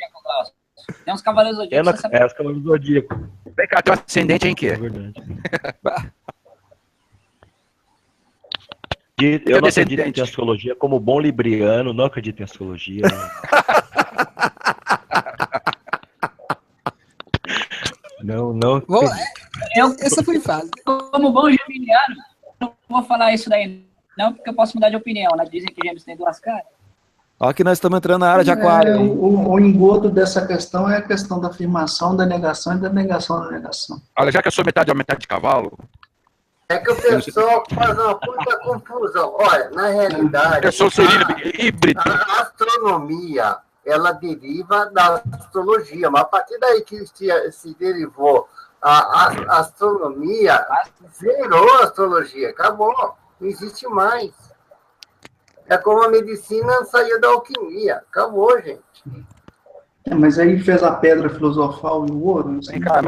Tem uns cavaleiros do Zodíaco. Os cavaleiros do Zodíaco. Vem cá, teu ascendente em quê? É verdade. Eu não acredito em astrologia. Como bom libriano, não acredito em astrologia. Não. Essa foi fácil. Como bom geminiano, não vou falar isso daí, não, porque eu posso mudar de opinião. Né? Dizem que gêmeos tem duas caras. Olha que nós estamos entrando na área de aquário. O engodo dessa questão é a questão da afirmação, da negação e da negação da negação. Olha, já que eu sou metade homem, metade cavalo... É que o pessoal faz uma puta confusão. Olha, na realidade... Eu sou híbrido. A astronomia, ela deriva da astrologia, mas a partir daí que se derivou a astronomia, zerou a astrologia, acabou, não existe mais. É como a medicina saiu da alquimia, acabou, gente. Mas aí fez a pedra filosofal e o ouro? Vem cá,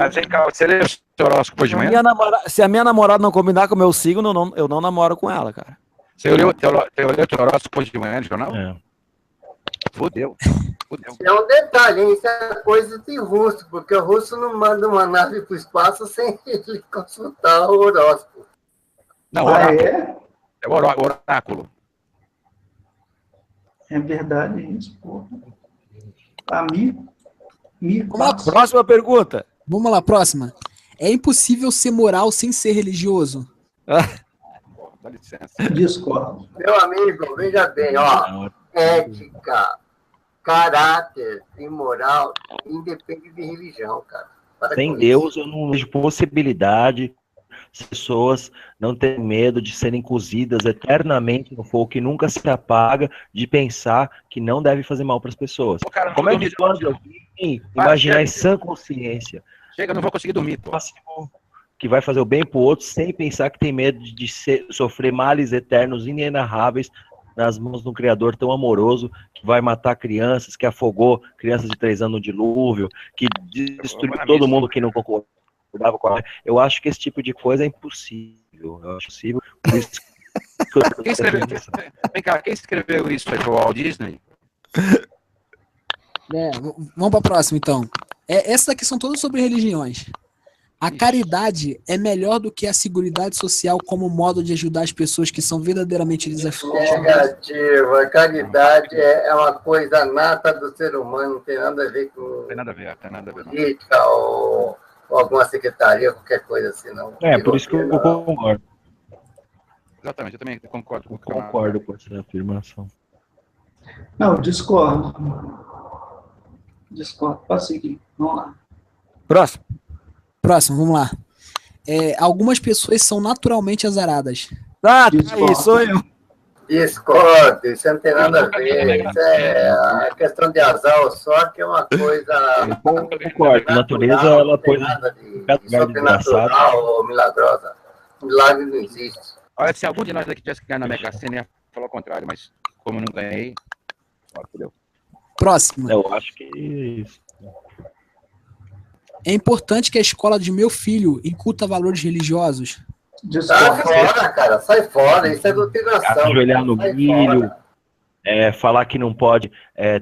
você lê o seu horóscopo de manhã? Se a minha namorada não combinar com o meu signo, eu não namoro com ela, cara. Você olhou o teu horóscopo de manhã no jornal? É. Fudeu. É um detalhe, hein? Isso é coisa de russo, porque o russo não manda uma nave para o espaço sem ele consultar o horóscopo. Não, oráculo. É o oráculo. É verdade isso, porra. Vamos lá, próxima pergunta. Vamos lá, próxima. É impossível ser moral sem ser religioso? Dá licença. Discordo. Meu amigo, veja bem, ó. Ética, caráter e moral independe de religião, cara. Sem Deus, eu não vejo possibilidade as pessoas não terem medo de serem cozidas eternamente no fogo que nunca se apaga, de pensar que não deve fazer mal para as pessoas. Como é que pode alguém imaginar em sã consciência? Chega, não vou conseguir dormir, pô. Que vai fazer o bem pro outro sem pensar que tem medo de sofrer males eternos, inenarráveis, nas mãos de um Criador tão amoroso, que vai matar crianças, que afogou crianças de 3 anos no dilúvio, que destruiu todo mundo que não concordava com ela. Eu acho que esse tipo de coisa é impossível. Eu acho possível. Por isso Vem cá, quem escreveu isso? Foi o Walt Disney? Vamos para a próxima, então. Essas daqui são todas sobre religiões. A caridade é melhor do que a seguridade social como modo de ajudar as pessoas que são verdadeiramente desafiadas? Negativo. A caridade é uma coisa nata do ser humano, não tem nada a ver com Tem nada a ver. política ou alguma secretaria, qualquer coisa assim, não. Por isso que eu concordo. Exatamente, eu também concordo com Concordo com essa afirmação. Não, discordo. Pode seguir. Vamos lá. Próximo, vamos lá. Algumas pessoas são naturalmente azaradas. Aí, sou eu. Discordo, isso não tem nada a ver. Isso é a questão de azar ou sorte é uma coisa. Concordo. A natureza, ela pôs nada de sobrenatural ou milagrosa. Milagre não existe. Olha, se algum de nós aqui tivesse que ganhar na Mega Sena, ia falar o contrário, mas como eu não ganhei, entendeu? Próximo. Eu acho que é isso. É importante que a escola de meu filho incuta valores religiosos? Sai fora, cara, sai fora, isso é doutrinação. Ajoelhar no milho, falar que não pode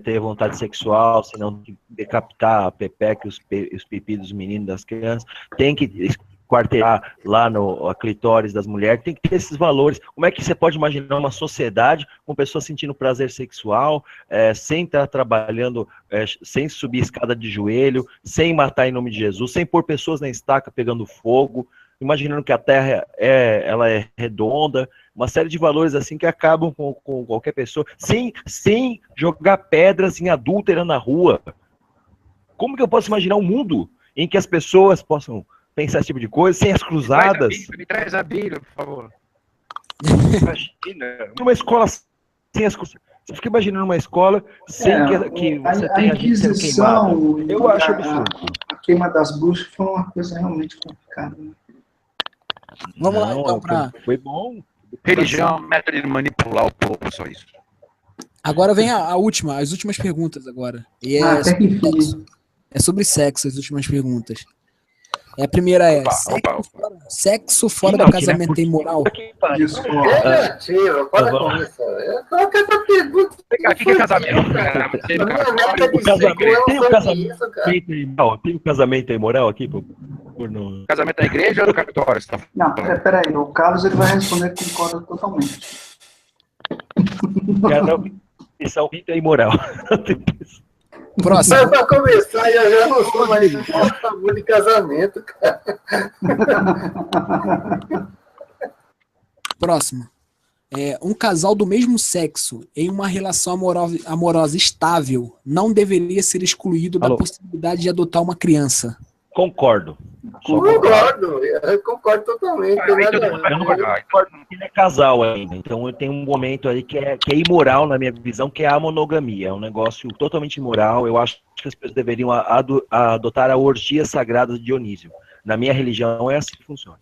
ter vontade sexual, senão decapitar a pepeca e os pipis dos meninos, das crianças. Tem que quarteirar lá a clitóris das mulheres, tem que ter esses valores. Como é que você pode imaginar uma sociedade com pessoas sentindo prazer sexual, sem estar trabalhando, sem subir escada de joelho, sem matar em nome de Jesus, sem pôr pessoas na estaca pegando fogo, imaginando que a Terra ela é redonda, uma série de valores assim que acabam com qualquer pessoa, sem jogar pedras em adúltera na rua. Como que eu posso imaginar um mundo em que as pessoas possam pensar esse tipo de coisa, sem as cruzadas? Me traz a Bíblia, por favor. Imagina, numa escola sem as cruzadas. Você fica imaginando uma escola sem que você tenha gente sendo queimada. Eu acho absurdo. A queima das bruxas foi uma coisa realmente complicada. Né? Vamos lá, então, Foi bom. Religião é um método de manipular o povo, só isso. Agora vem as últimas perguntas agora. E é sobre sexo, as últimas perguntas. A primeira é: sexo fora do casamento é imoral? Negativo, para com isso. Coloca essa pergunta. O que é casamento? Tem o casamento imoral aqui? Casamento na igreja ou no cartório? Não, peraí, o Carlos ele vai responder que concorda totalmente. Isso é imoral. Próximo. Mas para começar, eu já não sou mais um de casamento, cara. Próximo. Um casal do mesmo sexo em uma relação amorosa estável não deveria ser excluído da possibilidade de adotar uma criança. Concordo. Eu concordo totalmente. Ele é casal ainda, então eu tenho um momento aí que é imoral na minha visão, que é a monogamia. É um negócio totalmente imoral. Eu acho que as pessoas deveriam adotar a orgia sagrada de Dionísio. Na minha religião é assim que funciona.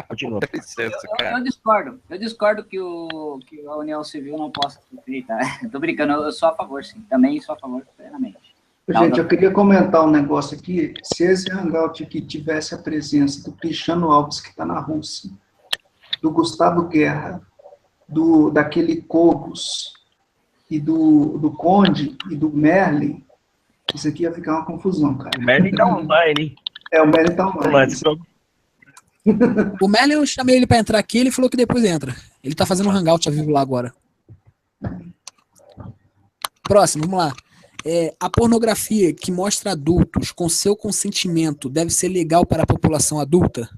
Continua. Eu discordo que a União Civil não possa ser feita. Tô brincando, eu sou a favor, sim. Também sou a favor plenamente. Gente, eu queria comentar um negócio aqui. Se esse Hangout aqui tivesse a presença do Cristiano Alves, que está na Rússia, do Gustavo Guerra, daquele Cobos, e do Conde, e do Merlin, isso aqui ia ficar uma confusão, cara. O Merlin tá online. O Merlin tá online. O Merlin, eu chamei ele para entrar aqui, ele falou que depois entra. Ele tá fazendo um Hangout ao vivo lá agora. Próximo, vamos lá. A pornografia que mostra adultos com seu consentimento deve ser legal para a população adulta?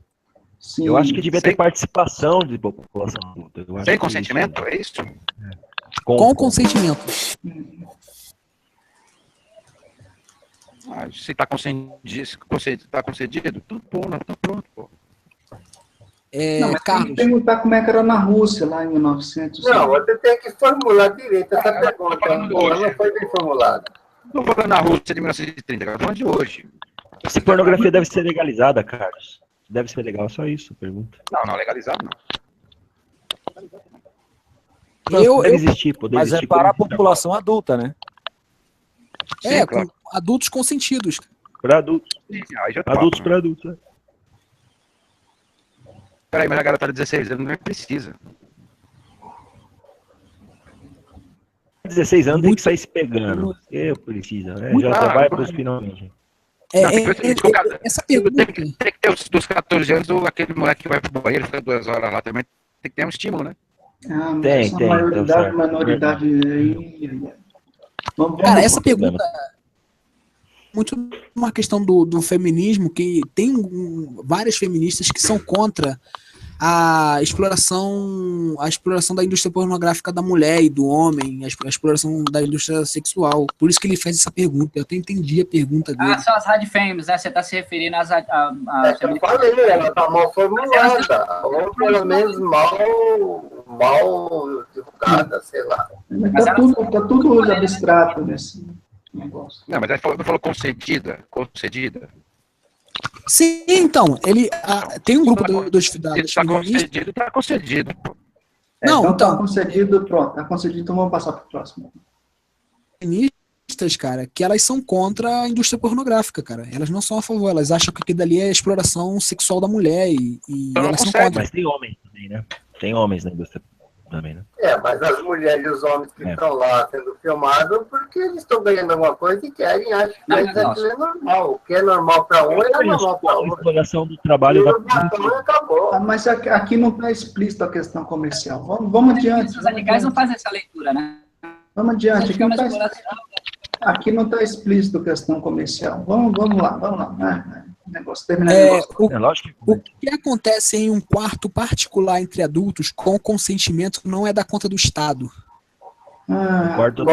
Sim. Eu acho que devia ter participação de população adulta. Sem consentimento, é isso? Com consentimento. Se está concedido, tudo pronto, pô. Não, mas Carlos, tem que perguntar como é que era na Rússia, lá em 1900. Não, você tem que formular direito essa pergunta. Ela não foi bem formulada. Não vou falar na Rússia de 1930, eu falando de hoje. Se pornografia deve ser legalizada, Carlos. Deve ser legal, só isso, pergunta. Não, legalizado não. Deve existir, mas é para a população adulta, né? Sim, claro. Com adultos consentidos. Para adultos. Adultos para adultos, né? Peraí, mas a garota de 16 anos não precisa. 16 anos tem que sair se pegando. Eu preciso, né? Já vai para os finalmente. Essa pergunta... Tem que ter dos 14 anos, aquele moleque que vai pro banheiro, fica 2 horas lá também, tem que ter um estímulo, né? Tem. Maioridade aí... Cara, essa pergunta... muito uma questão do feminismo, que tem várias feministas que são contra a exploração da indústria pornográfica da mulher e do homem, a exploração da indústria sexual. Por isso que ele fez essa pergunta. Eu até entendi a pergunta dele. São as radfemes, né? Você está se referindo às... eu falei, ela está mal formulada, ou pelo menos mal divulgada, sei lá. Tá tudo abstrato nesse negócio. Não, mas ele falou concedida. Sim, então, ele tem um grupo dos Está concedido, está concedido. Não, então tá concedido, pronto, tá concedido, então vamos passar para o próximo. Feministas, cara, que elas são contra a indústria pornográfica, cara. Elas não são a favor, elas acham que aquilo dali é exploração sexual da mulher e elas são contra. Mas tem homens também, né? Tem homens na indústria também, né? Mas as mulheres e os homens que estão lá sendo filmados, porque eles estão ganhando alguma coisa e querem, acham que aquilo é normal. O que é normal para um é normal para outro. A exploração do trabalho acabou. Mas aqui não está explícito a questão comercial. Vamos adiante. Os radicais não fazem essa leitura, né? Vamos adiante. Aqui não está explícito a questão comercial. Vamos lá. O que acontece em um quarto particular entre adultos com consentimento não é da conta do Estado. Concordo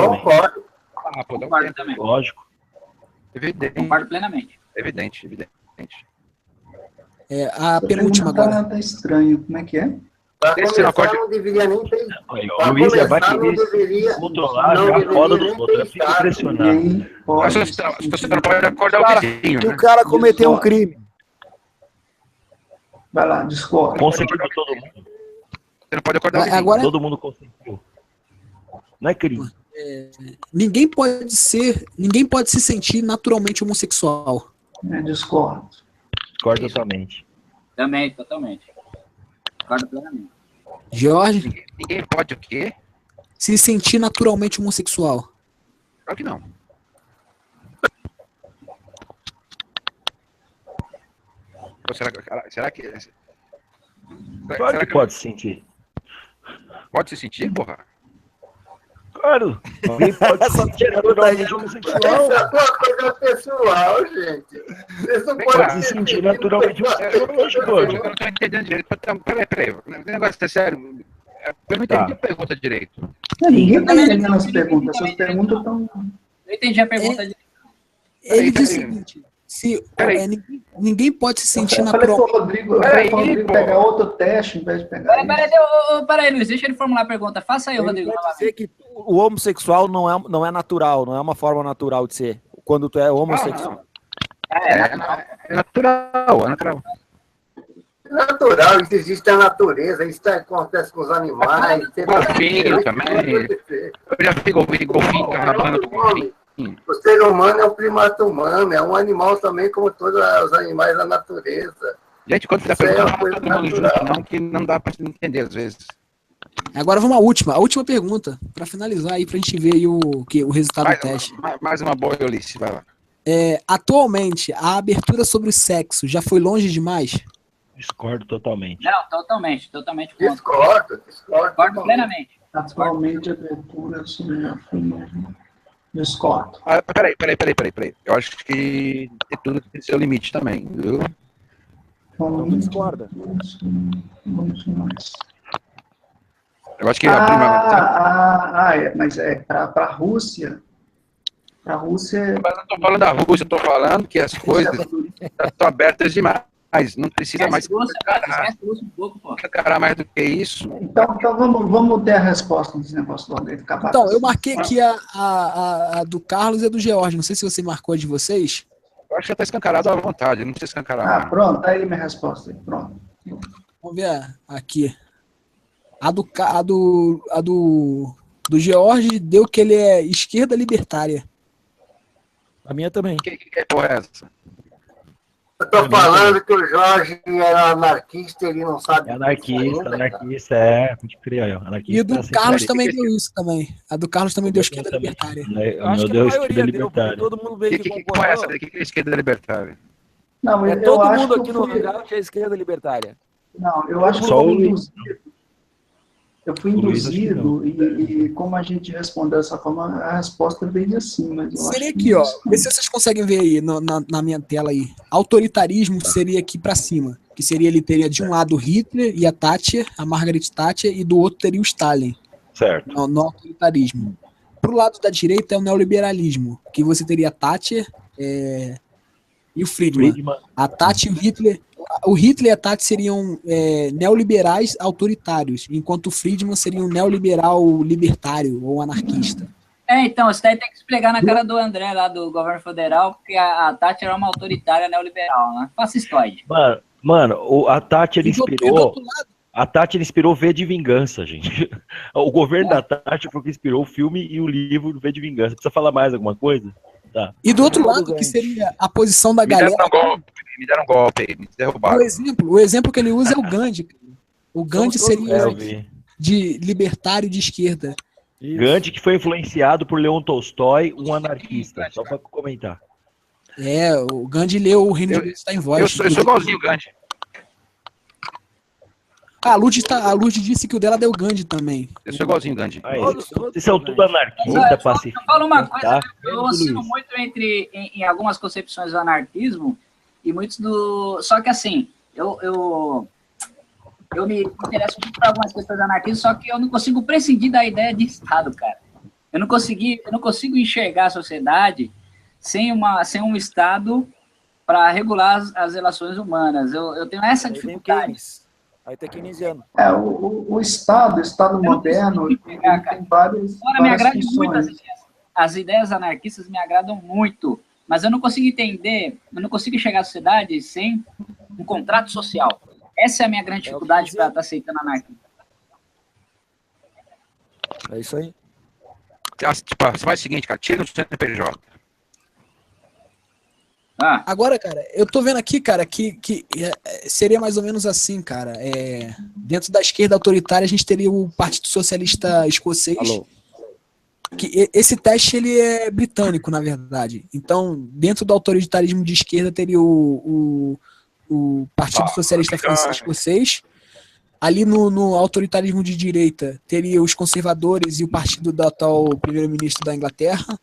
também. Lógico. Evidente. Concordo plenamente. Evidente. A penúltima agora. Tá estranho. Como é que é? Para começar, não deveria nem ter. O Luiz vai querer controlar a roda dos outros. Fica impressionado. Você não pode acordar o vizinho. O cara cometeu um crime. Vai lá, discorda. Consentiu todo mundo. Você não pode acordar o vizinho. Agora, todo mundo consentiu. Não é crime. Ninguém pode se sentir naturalmente homossexual. Discordo. Discordo totalmente. Também, totalmente. Concordo plenamente. Jorge? Ninguém pode o quê? Se sentir naturalmente homossexual. Claro que não. Será que... Claro que pode se sentir. Pode se sentir, porra? Claro. Alguém pode se sentir naturalmente homossexual. Essa é uma coisa pessoal, gente. Vocês não podem se sentir naturalmente homossexual. Eu não estou entendendo direito. Peraí. O negócio é sério. Eu não entendi a pergunta direito. Ninguém está entendendo as perguntas. Essas perguntas estão... Eu entendi a pergunta direito. Ele disse o seguinte... ninguém pode se sentir naturalmente... Eu falei pro Rodrigo pegar outro teste em vez de pegar Peraí, Luiz, deixa ele formular a pergunta. Faça aí, Rodrigo. Quer dizer que o homossexual não é natural, não é uma forma natural de ser, quando tu é homossexual. É natural. É natural, isso existe a natureza, isso acontece com os animais. Golfinho também. Eu já vi golfinho acabando com golfinho. O ser humano é um primata humano, é um animal também, como todos os animais da natureza. Gente, quando você pergunta, todo mundo junto, não, que não dá para entender às vezes. Agora vamos à última pergunta, para finalizar aí, para a gente ver aí o resultado do teste. Mais uma boa, Ulisses, vai lá. Atualmente, a abertura sobre o sexo já foi longe demais? Discordo totalmente. Não, totalmente Discordo plenamente. Atualmente, a abertura sobre a discordo. Peraí. Eu acho que tem tudo que tem seu limite também, viu? Não discorda. Eu acho que a prima... mas para a Rússia... Para a Rússia... Mas não estou falando da Rússia, estou falando que as coisas estão abertas demais. Não precisa mais encarar mais do que isso. Então vamos ter a resposta desse negócio do André acabar. Então, eu marquei aqui a do Carlos e a do George. Não sei se você marcou a de vocês. Eu acho que já está escancarado à vontade, não precisa escancarar. Pronto, tá aí minha resposta. Pronto. Vamos ver aqui. A do George deu que ele é esquerda libertária. A minha também. Que porra é essa? Eu tô falando que o Jorge era anarquista, ele não sabe. Anarquista, pode crer, anarquista. E o do Carlos também deu isso também. A do Carlos também deu esquerda libertária. Eu acho que a maioria deu, porque todo mundo veio que porra é essa? O que é esquerda libertária? Não, todo mundo aqui no Hangout é esquerda libertária. Não, eu acho que eu fui induzido. Eu fui induzido e como a gente respondeu dessa forma, a resposta veio assim. Mas eu seria acho aqui, ó. Vê se vocês conseguem ver aí na minha tela aí. Autoritarismo seria aqui pra cima. Que seria, ele teria de um lado Hitler e a Thatcher, a Margaret Thatcher, e do outro teria o Stalin. Certo. No autoritarismo. Pro lado da direita é o neoliberalismo, que você teria a Thatcher e o Friedman. A Thatcher e o Hitler... O Hitler e a Thatcher seriam neoliberais autoritários, enquanto o Friedman seria um neoliberal libertário ou anarquista. Então, você tem que explicar na cara do André, lá do governo federal, porque a Thatcher era uma autoritária neoliberal, né? Fascistoide. Mano, a Thatcher inspirou... A Thatcher inspirou V de Vingança, gente. O governo da Thatcher foi o que inspirou o filme e o livro V de Vingança. Precisa falar mais alguma coisa? Tá. E do outro lado, que seria a posição da galera... Me deram um golpe, me derrubaram. O exemplo que ele usa é o Gandhi. O Gandhi seria de libertário de esquerda. Isso. Gandhi, que foi influenciado por Leon Tolstói, um anarquista. Só para comentar. O Gandhi leu O Reino de Deus está em Voz. Eu sou igualzinho o Gandhi. A Lud disse que o dela deu Gandhi também. Eu sou igualzinho o Gandhi. Vocês são tudo anarquistas, pacifistas. Eu falo uma coisa, eu oscilo muito em algumas concepções do anarquismo e muitos do... Só que assim, eu me interesso muito por algumas questões do anarquismo, só que eu não consigo prescindir da ideia de Estado, cara. Eu não consigo enxergar a sociedade sem um Estado para regular as relações humanas. Eu tenho essa dificuldade. Aí tá keynesiano. O Estado moderno, tem várias me agrada muito as ideias anarquistas me agradam muito, mas eu não consigo entender, eu não consigo enxergar a sociedade sem um contrato social. Essa é a minha grande dificuldade para estar aceitando a anarquia. É isso aí. Você faz o seguinte, cara, tira o CNPJ. Agora, cara, eu tô vendo aqui, cara, que seria mais ou menos assim, cara. Dentro da esquerda autoritária, a gente teria o Partido Socialista Escocês. Alô. Que esse teste, ele é britânico, na verdade. Então, dentro do autoritarismo de esquerda, teria o Partido Socialista Francês Escocês. Ali no autoritarismo de direita, teria os conservadores e o partido do atual primeiro-ministro da Inglaterra.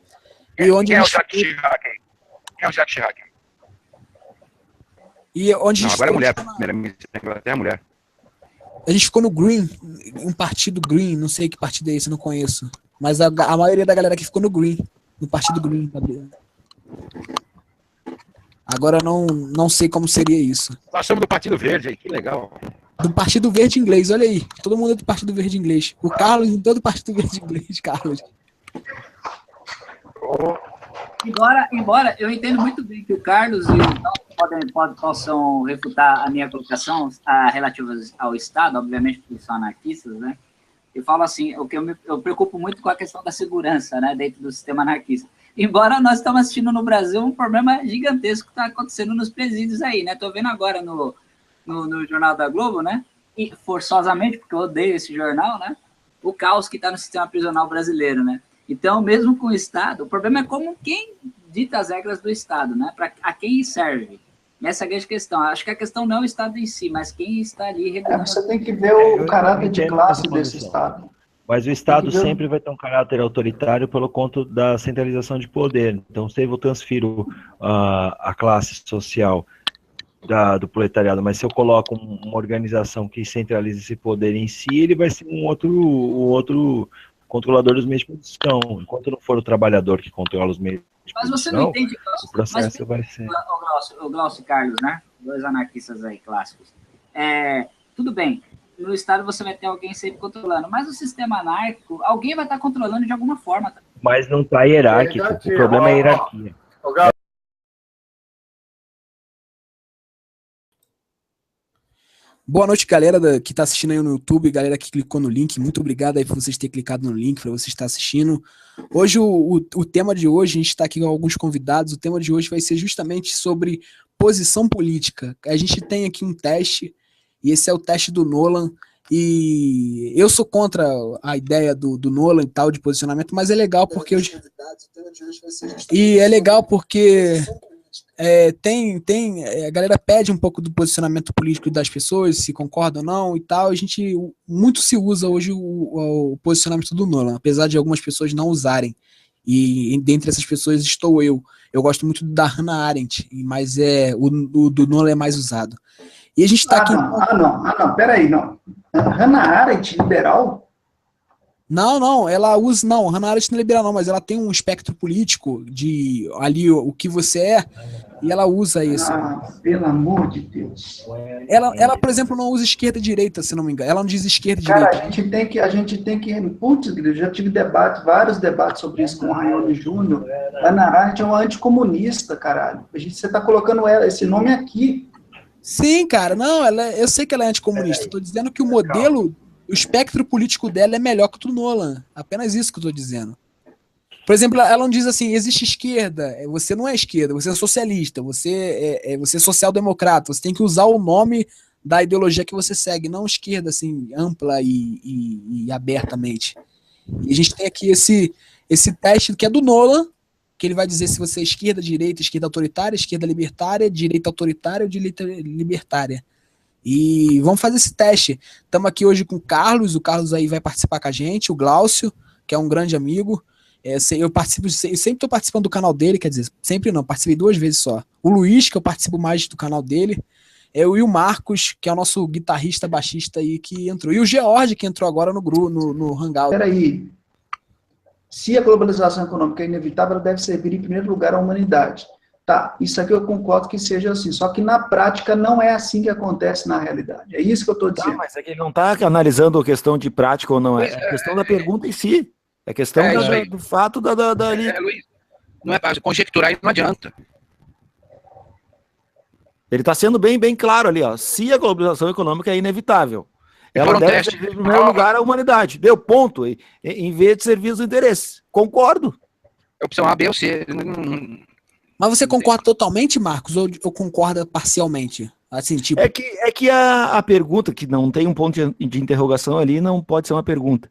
Quem é o Jacques Chirac? Quem é o Jacques Chirac? E onde agora é mulher. Primeira-ministra da Inglaterra é mulher. A gente ficou no Green, um partido Green, não sei que partido é esse, não conheço. Mas a maioria da galera aqui ficou no Green, no partido Green. Agora não sei como seria isso. Nós somos do Partido Verde aí, que legal. Do Partido Verde Inglês, olha aí. Todo mundo é do Partido Verde Inglês. O Carlos em todo o Partido Verde Inglês, Carlos. Embora eu entendo muito bem que o Carlos e o Tom possam refutar a minha colocação relativa ao Estado, obviamente porque são anarquistas, né? Eu falo assim, eu preocupo muito com a questão da segurança, né, dentro do sistema anarquista. Embora nós estamos assistindo no Brasil um problema gigantesco que está acontecendo nos presídios aí, né? Estou vendo agora no Jornal da Globo, né? E forçosamente, porque eu odeio esse jornal, né? O caos que está no sistema prisional brasileiro, né? Então, mesmo com o Estado, o problema é como quem dita as regras do Estado, né? A quem serve. Essa é a grande questão. Acho que a questão não é o Estado em si, mas quem está ali regulando. Você tem que ver o caráter de classe desse Estado. Mas o Estado sempre vai ter um caráter autoritário pelo conta da centralização de poder. Então, se eu transfiro a classe social do proletariado, mas se eu coloco uma organização que centraliza esse poder em si, ele vai ser um outro controlador dos meios de produção. Enquanto não for o trabalhador que controla os meios de produção, mas você não entende, Glaucio, o processo vai ser... O Glaucio e Carlos, né? Dois anarquistas aí, clássicos. Tudo bem, no Estado você vai ter alguém sempre controlando, mas o sistema anárquico, alguém vai estar controlando de alguma forma. Mas não está hierárquico, o problema é a hierarquia. Boa noite, galera que está assistindo aí no YouTube, galera que clicou no link, muito obrigado aí por vocês terem clicado no link, para você estar assistindo. Hoje, o tema de hoje, a gente está aqui com alguns convidados, o tema de hoje vai ser justamente sobre posição política. A gente tem aqui um teste, e esse é o teste do Nolan, e eu sou contra a ideia do Nolan e tal, de posicionamento, mas é legal porque... E é legal porque... a galera pede um pouco do posicionamento político das pessoas, se concorda ou não e tal. A gente muito se usa hoje o posicionamento do Nolan, apesar de algumas pessoas não usarem. E dentre essas pessoas estou eu. Eu gosto muito da Hannah Arendt, mas o do Nolan é mais usado. E a gente está aqui. Não, peraí, não. Hannah Arendt, liberal? Não, ela usa. Não, Hannah Arendt não é liberal, não, mas ela tem um espectro político de ali o que você é, e ela usa isso. Pelo amor de Deus. Ela, por exemplo, não usa esquerda e direita, se não me engano. Ela não diz esquerda e direita. Cara, a gente tem que. Putz, eu já tive vários debates sobre isso com o Raione Júnior. Hannah Arendt é uma anticomunista, caralho. Você está colocando esse nome aqui. Sim, cara, não, eu sei que ela é anticomunista. Estou dizendo que o modelo. O espectro político dela é melhor que o do Nolan. Apenas isso que eu estou dizendo. Por exemplo, ela não diz assim, existe esquerda. Você não é esquerda, você é socialista, você é social-democrata. Você tem que usar o nome da ideologia que você segue, não esquerda assim, ampla e abertamente. E a gente tem aqui esse teste que é do Nolan, que ele vai dizer se você é esquerda, direita, esquerda autoritária, esquerda libertária, direita autoritária ou direita libertária. E vamos fazer esse teste. Estamos aqui hoje com o Carlos aí vai participar com a gente, o Glaucio, que é um grande amigo. Eu sempre estou participando do canal dele, quer dizer, sempre não, participei 2 vezes só. O Luiz, que eu participo mais do canal dele, e o Marcos, que é o nosso guitarrista, baixista aí, que entrou. E o George, que entrou agora no Hangout. Peraí, se a globalização econômica é inevitável, ela deve servir em primeiro lugar à humanidade. Tá, isso aqui eu concordo que seja assim, só que na prática não é assim que acontece na realidade. É isso que eu estou dizendo. Tá, mas é que ele não está analisando a questão de prática ou não, é a questão da pergunta em si. É questão do fato ali. Luiz, não é fácil, conjecturar não adianta. Ele está sendo bem claro ali, ó. Se a globalização econômica é inevitável, ela deve servir em primeiro lugar à humanidade. Deu ponto, em vez de servir os interesses. Concordo. É opção A, B ou C. Mas você concorda totalmente, Marcos, ou concorda parcialmente? Assim, tipo... É que a pergunta, que não tem um ponto de interrogação ali, não pode ser uma pergunta.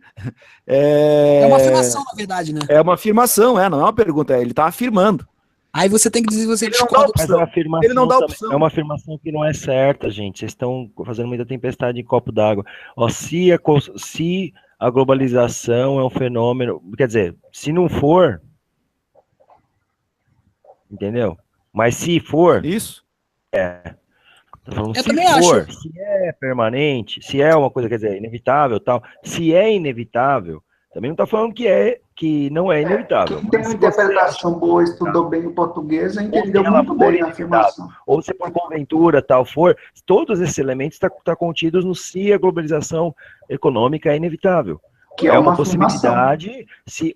É uma afirmação, na verdade, né? É uma afirmação, não é uma pergunta, ele está afirmando. Aí você tem que dizer, você ele discorda. Ele não dá opção. É uma afirmação que não é certa, gente. Vocês estão fazendo muita tempestade em copo d'água. Se a globalização é um fenômeno... Quer dizer, se não for... Entendeu? Mas se for... Isso. Falando, se for, se é permanente, se é uma coisa, quer dizer, inevitável, tal. Se é inevitável, também não está falando que não é inevitável. Quem tem uma interpretação boa, estudou bem o português, entendeu muito bem a afirmação. Ou se por conventura, tal, for, todos esses elementos estão contidos no se a globalização econômica é inevitável. Que é uma possibilidade,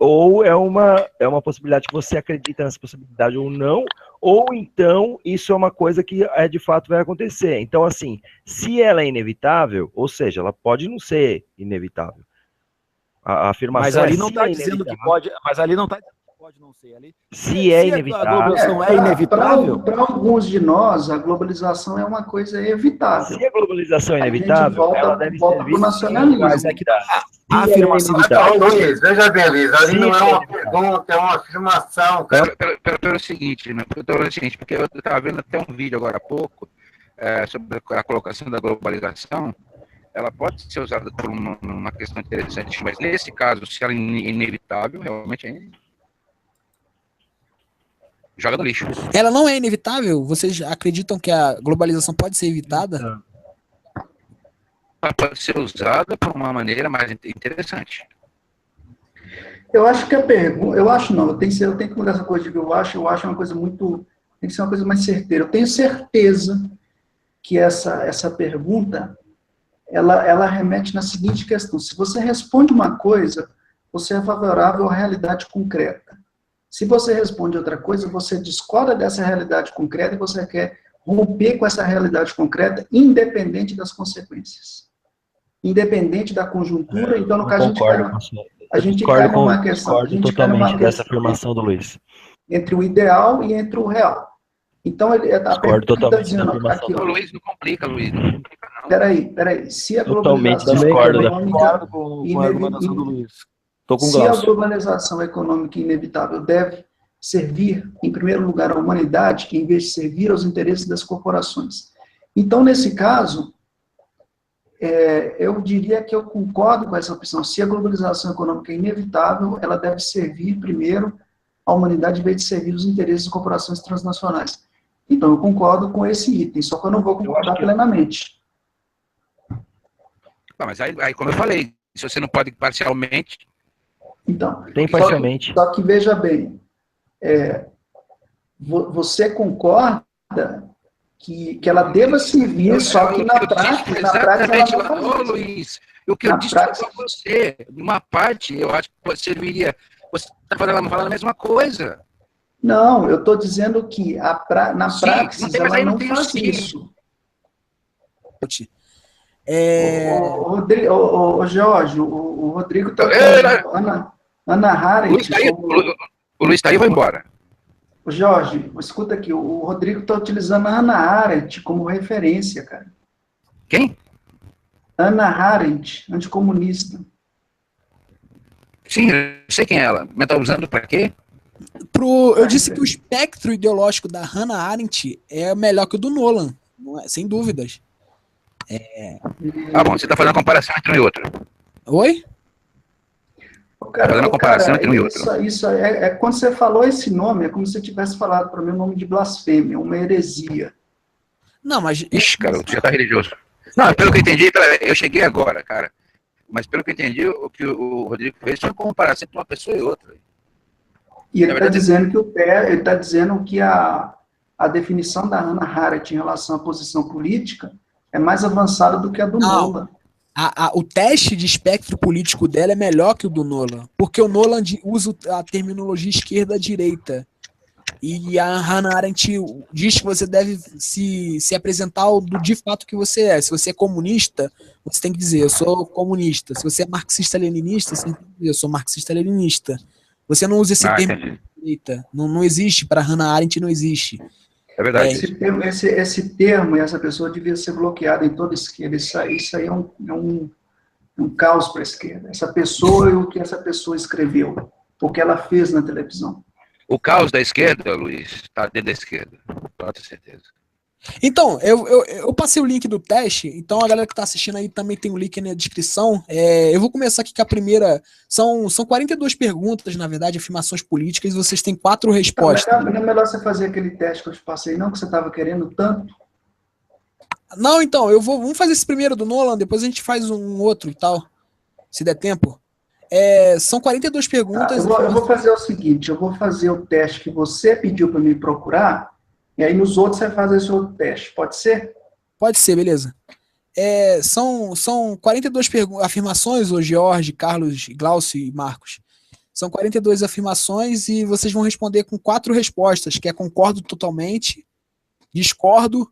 ou é uma possibilidade que você acredita nessa possibilidade ou não, ou então isso é uma coisa que de fato vai acontecer. Então, assim, se ela é inevitável, ou seja, ela pode não ser inevitável. A afirmação mas ali não está dizendo que pode, mas ali não está pode não ser ali. Se é inevitável. A globalização é inevitável. Para alguns de nós, a globalização é uma coisa evitável. Se a globalização é inevitável, ela deve volta servir para o nacionalismo. Mas é que dá. A afirmação. Luiz, veja bem, Luiz, ali não é uma pergunta, é uma afirmação. Pelo seguinte, né? Porque eu estava vendo até um vídeo agora há pouco sobre a colocação da globalização. Ela pode ser usada por uma questão interessante, mas nesse caso, se ela é inevitável, realmente joga no lixo. Ela não é inevitável? Vocês acreditam que a globalização pode ser evitada? Ela pode ser usada por uma maneira mais interessante. Eu acho que a pergunta... Eu acho não, eu tenho que mudar essa coisa de que eu acho uma coisa muito... Tem que ser uma coisa mais certeira. Eu tenho certeza que essa pergunta, ela remete na seguinte questão. Se você responde uma coisa, você é favorável à realidade concreta. Se você responde outra coisa, você discorda dessa realidade concreta e você quer romper com essa realidade concreta, independente das consequências. Independente da conjuntura, então no caso a gente cai numa questão. Concordo totalmente dessa afirmação do Luiz. Entre o ideal e entre o real. Então ele discordo totalmente da afirmação do Luiz. Não complica, Luiz. Peraí. Se a globalização econômica Se a globalização econômica inevitável deve servir, em primeiro lugar, à humanidade, em vez de servir aos interesses das corporações. Então, nesse caso, eu diria que eu concordo com essa opção. Se a globalização econômica é inevitável, ela deve servir, primeiro, à humanidade, em vez de servir os interesses das corporações transnacionais. Então, eu concordo com esse item, só que eu não vou concordar plenamente. Mas aí, como eu falei, se você não pode parcialmente... Então, tem parcialmente. Só que veja bem, você concorda que ela deva servir, só que na prática ela não faz isso. Luiz, o que eu disse para você, uma parte, eu acho que serviria, você está falando a mesma coisa. Não, eu estou dizendo que na prática ela não faz isso. Jorge, o Rodrigo está falando Ana Arendt. O Luiz está aí, vai embora. Jorge, escuta aqui, o Rodrigo está utilizando a Ana Arendt como referência, cara. Quem? Ana Arendt, anticomunista. Sim, eu sei quem é ela, mas está usando para quê? Eu disse que o espectro ideológico da Hannah Arendt é melhor que o do Nolan, sem dúvidas. Bom, você está fazendo uma comparação entre um e outro. Oi? Fazendo uma comparação entre um e outro. Isso quando você falou esse nome, é como se você tivesse falado para mim o nome de blasfêmia, uma heresia. Não, mas... Ixi, cara, você já está religioso. Não, pelo que eu entendi, eu cheguei agora, cara. Mas pelo que eu entendi, o que o Rodrigo fez foi uma comparação entre uma pessoa e outra. E ele está dizendo que a definição da Hannah Arendt em relação à posição política é mais avançada do que a do Nolan. O teste de espectro político dela é melhor que o do Nolan, porque o Nolan usa a terminologia esquerda-direita. E a Hannah Arendt diz que você deve se apresentar de fato que você é. Se você é comunista, você tem que dizer, eu sou comunista. Se você é marxista-leninista, você tem que dizer, eu sou marxista-leninista. Você não usa esse termo direita. Não existe, para Hannah Arendt não existe. É verdade. Esse termo e essa pessoa devia ser bloqueada em toda a esquerda. Isso aí é um caos para a esquerda. Essa pessoa e o que essa pessoa escreveu, o que ela fez na televisão. O caos da esquerda, Luiz, está dentro da esquerda, pode ter certeza. Então, eu passei o link do teste, então a galera que está assistindo aí também tem o link na descrição. Eu vou começar aqui com a primeira. São 42 perguntas, na verdade, afirmações políticas, e vocês têm 4 respostas. Não é melhor você fazer aquele teste que eu te passei, não, que você estava querendo tanto? Não, então, vamos fazer esse primeiro do Nolan, depois a gente faz um outro e tal, se der tempo. São 42 perguntas. Eu vou fazer o seguinte, eu vou fazer o teste que você pediu para me procurar, e aí nos outros você faz esse outro teste, pode ser? Pode ser, beleza. São 42 afirmações, ô George, Carlos, Glaucio e Marcos. São 42 afirmações e vocês vão responder com 4 respostas, que é concordo totalmente, discordo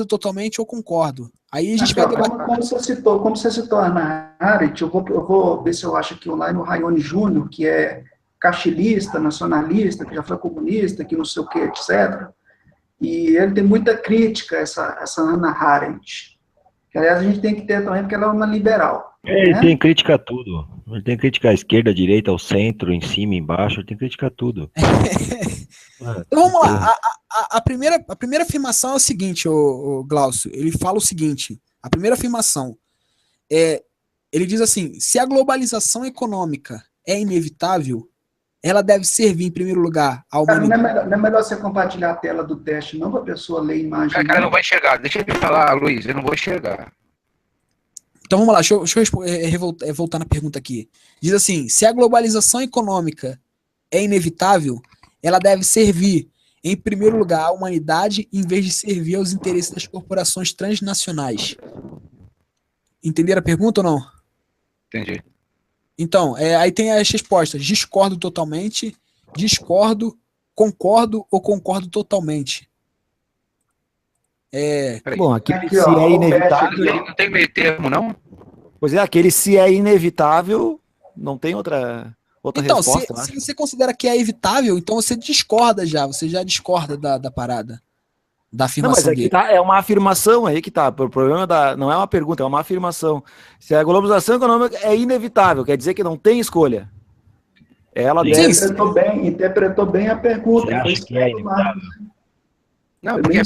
totalmente ou concordo. Aí a gente vai debater. Como você citou a Ana Arendt, eu vou ver se eu acho aqui online o Rayone Júnior, que é caxilista, nacionalista, que já foi comunista, que não sei o que, etc. E ele tem muita crítica, essa Hannah Arendt, que, aliás, a gente tem que ter também, porque ela é uma liberal. Ele né? tem crítica a tudo. Ele tem crítica à esquerda, à direita, ao centro, em cima, embaixo. Ele tem crítica a tudo. Então vamos lá. A primeira afirmação é o seguinte, o Glaucio. Ele fala o seguinte. A primeira afirmação ele diz assim: se a globalização econômica é inevitável, ela deve servir, em primeiro lugar, à humanidade. Não é melhor você compartilhar a tela do teste, não, para a pessoa ler a imagem. Cara, não vai enxergar. Deixa eu falar, Luiz, eu não vou enxergar. Então vamos lá, deixa eu voltar na pergunta aqui. Diz assim: se a globalização econômica é inevitável, ela deve servir, em primeiro lugar, à humanidade, em vez de servir aos interesses das corporações transnacionais. Entenderam a pergunta ou não? Entendi. Então, aí tem as respostas: discordo totalmente, discordo, concordo ou concordo totalmente. Bom, aquele Aqui, se ó, é inevitável. Não tem meio termo, não? Pois é, aquele se é inevitável, não tem outra Então, resposta. se você considera que é evitável, então você discorda já, você já discorda da parada, da Não, afirmação mas aqui dele. tá, é uma afirmação aí que tá. O problema não é uma pergunta, é uma afirmação. Se a globalização econômica é inevitável, quer dizer que não tem escolha. Ela deve... Interpretou bem a pergunta. Você acha que é inevitável? Não, porque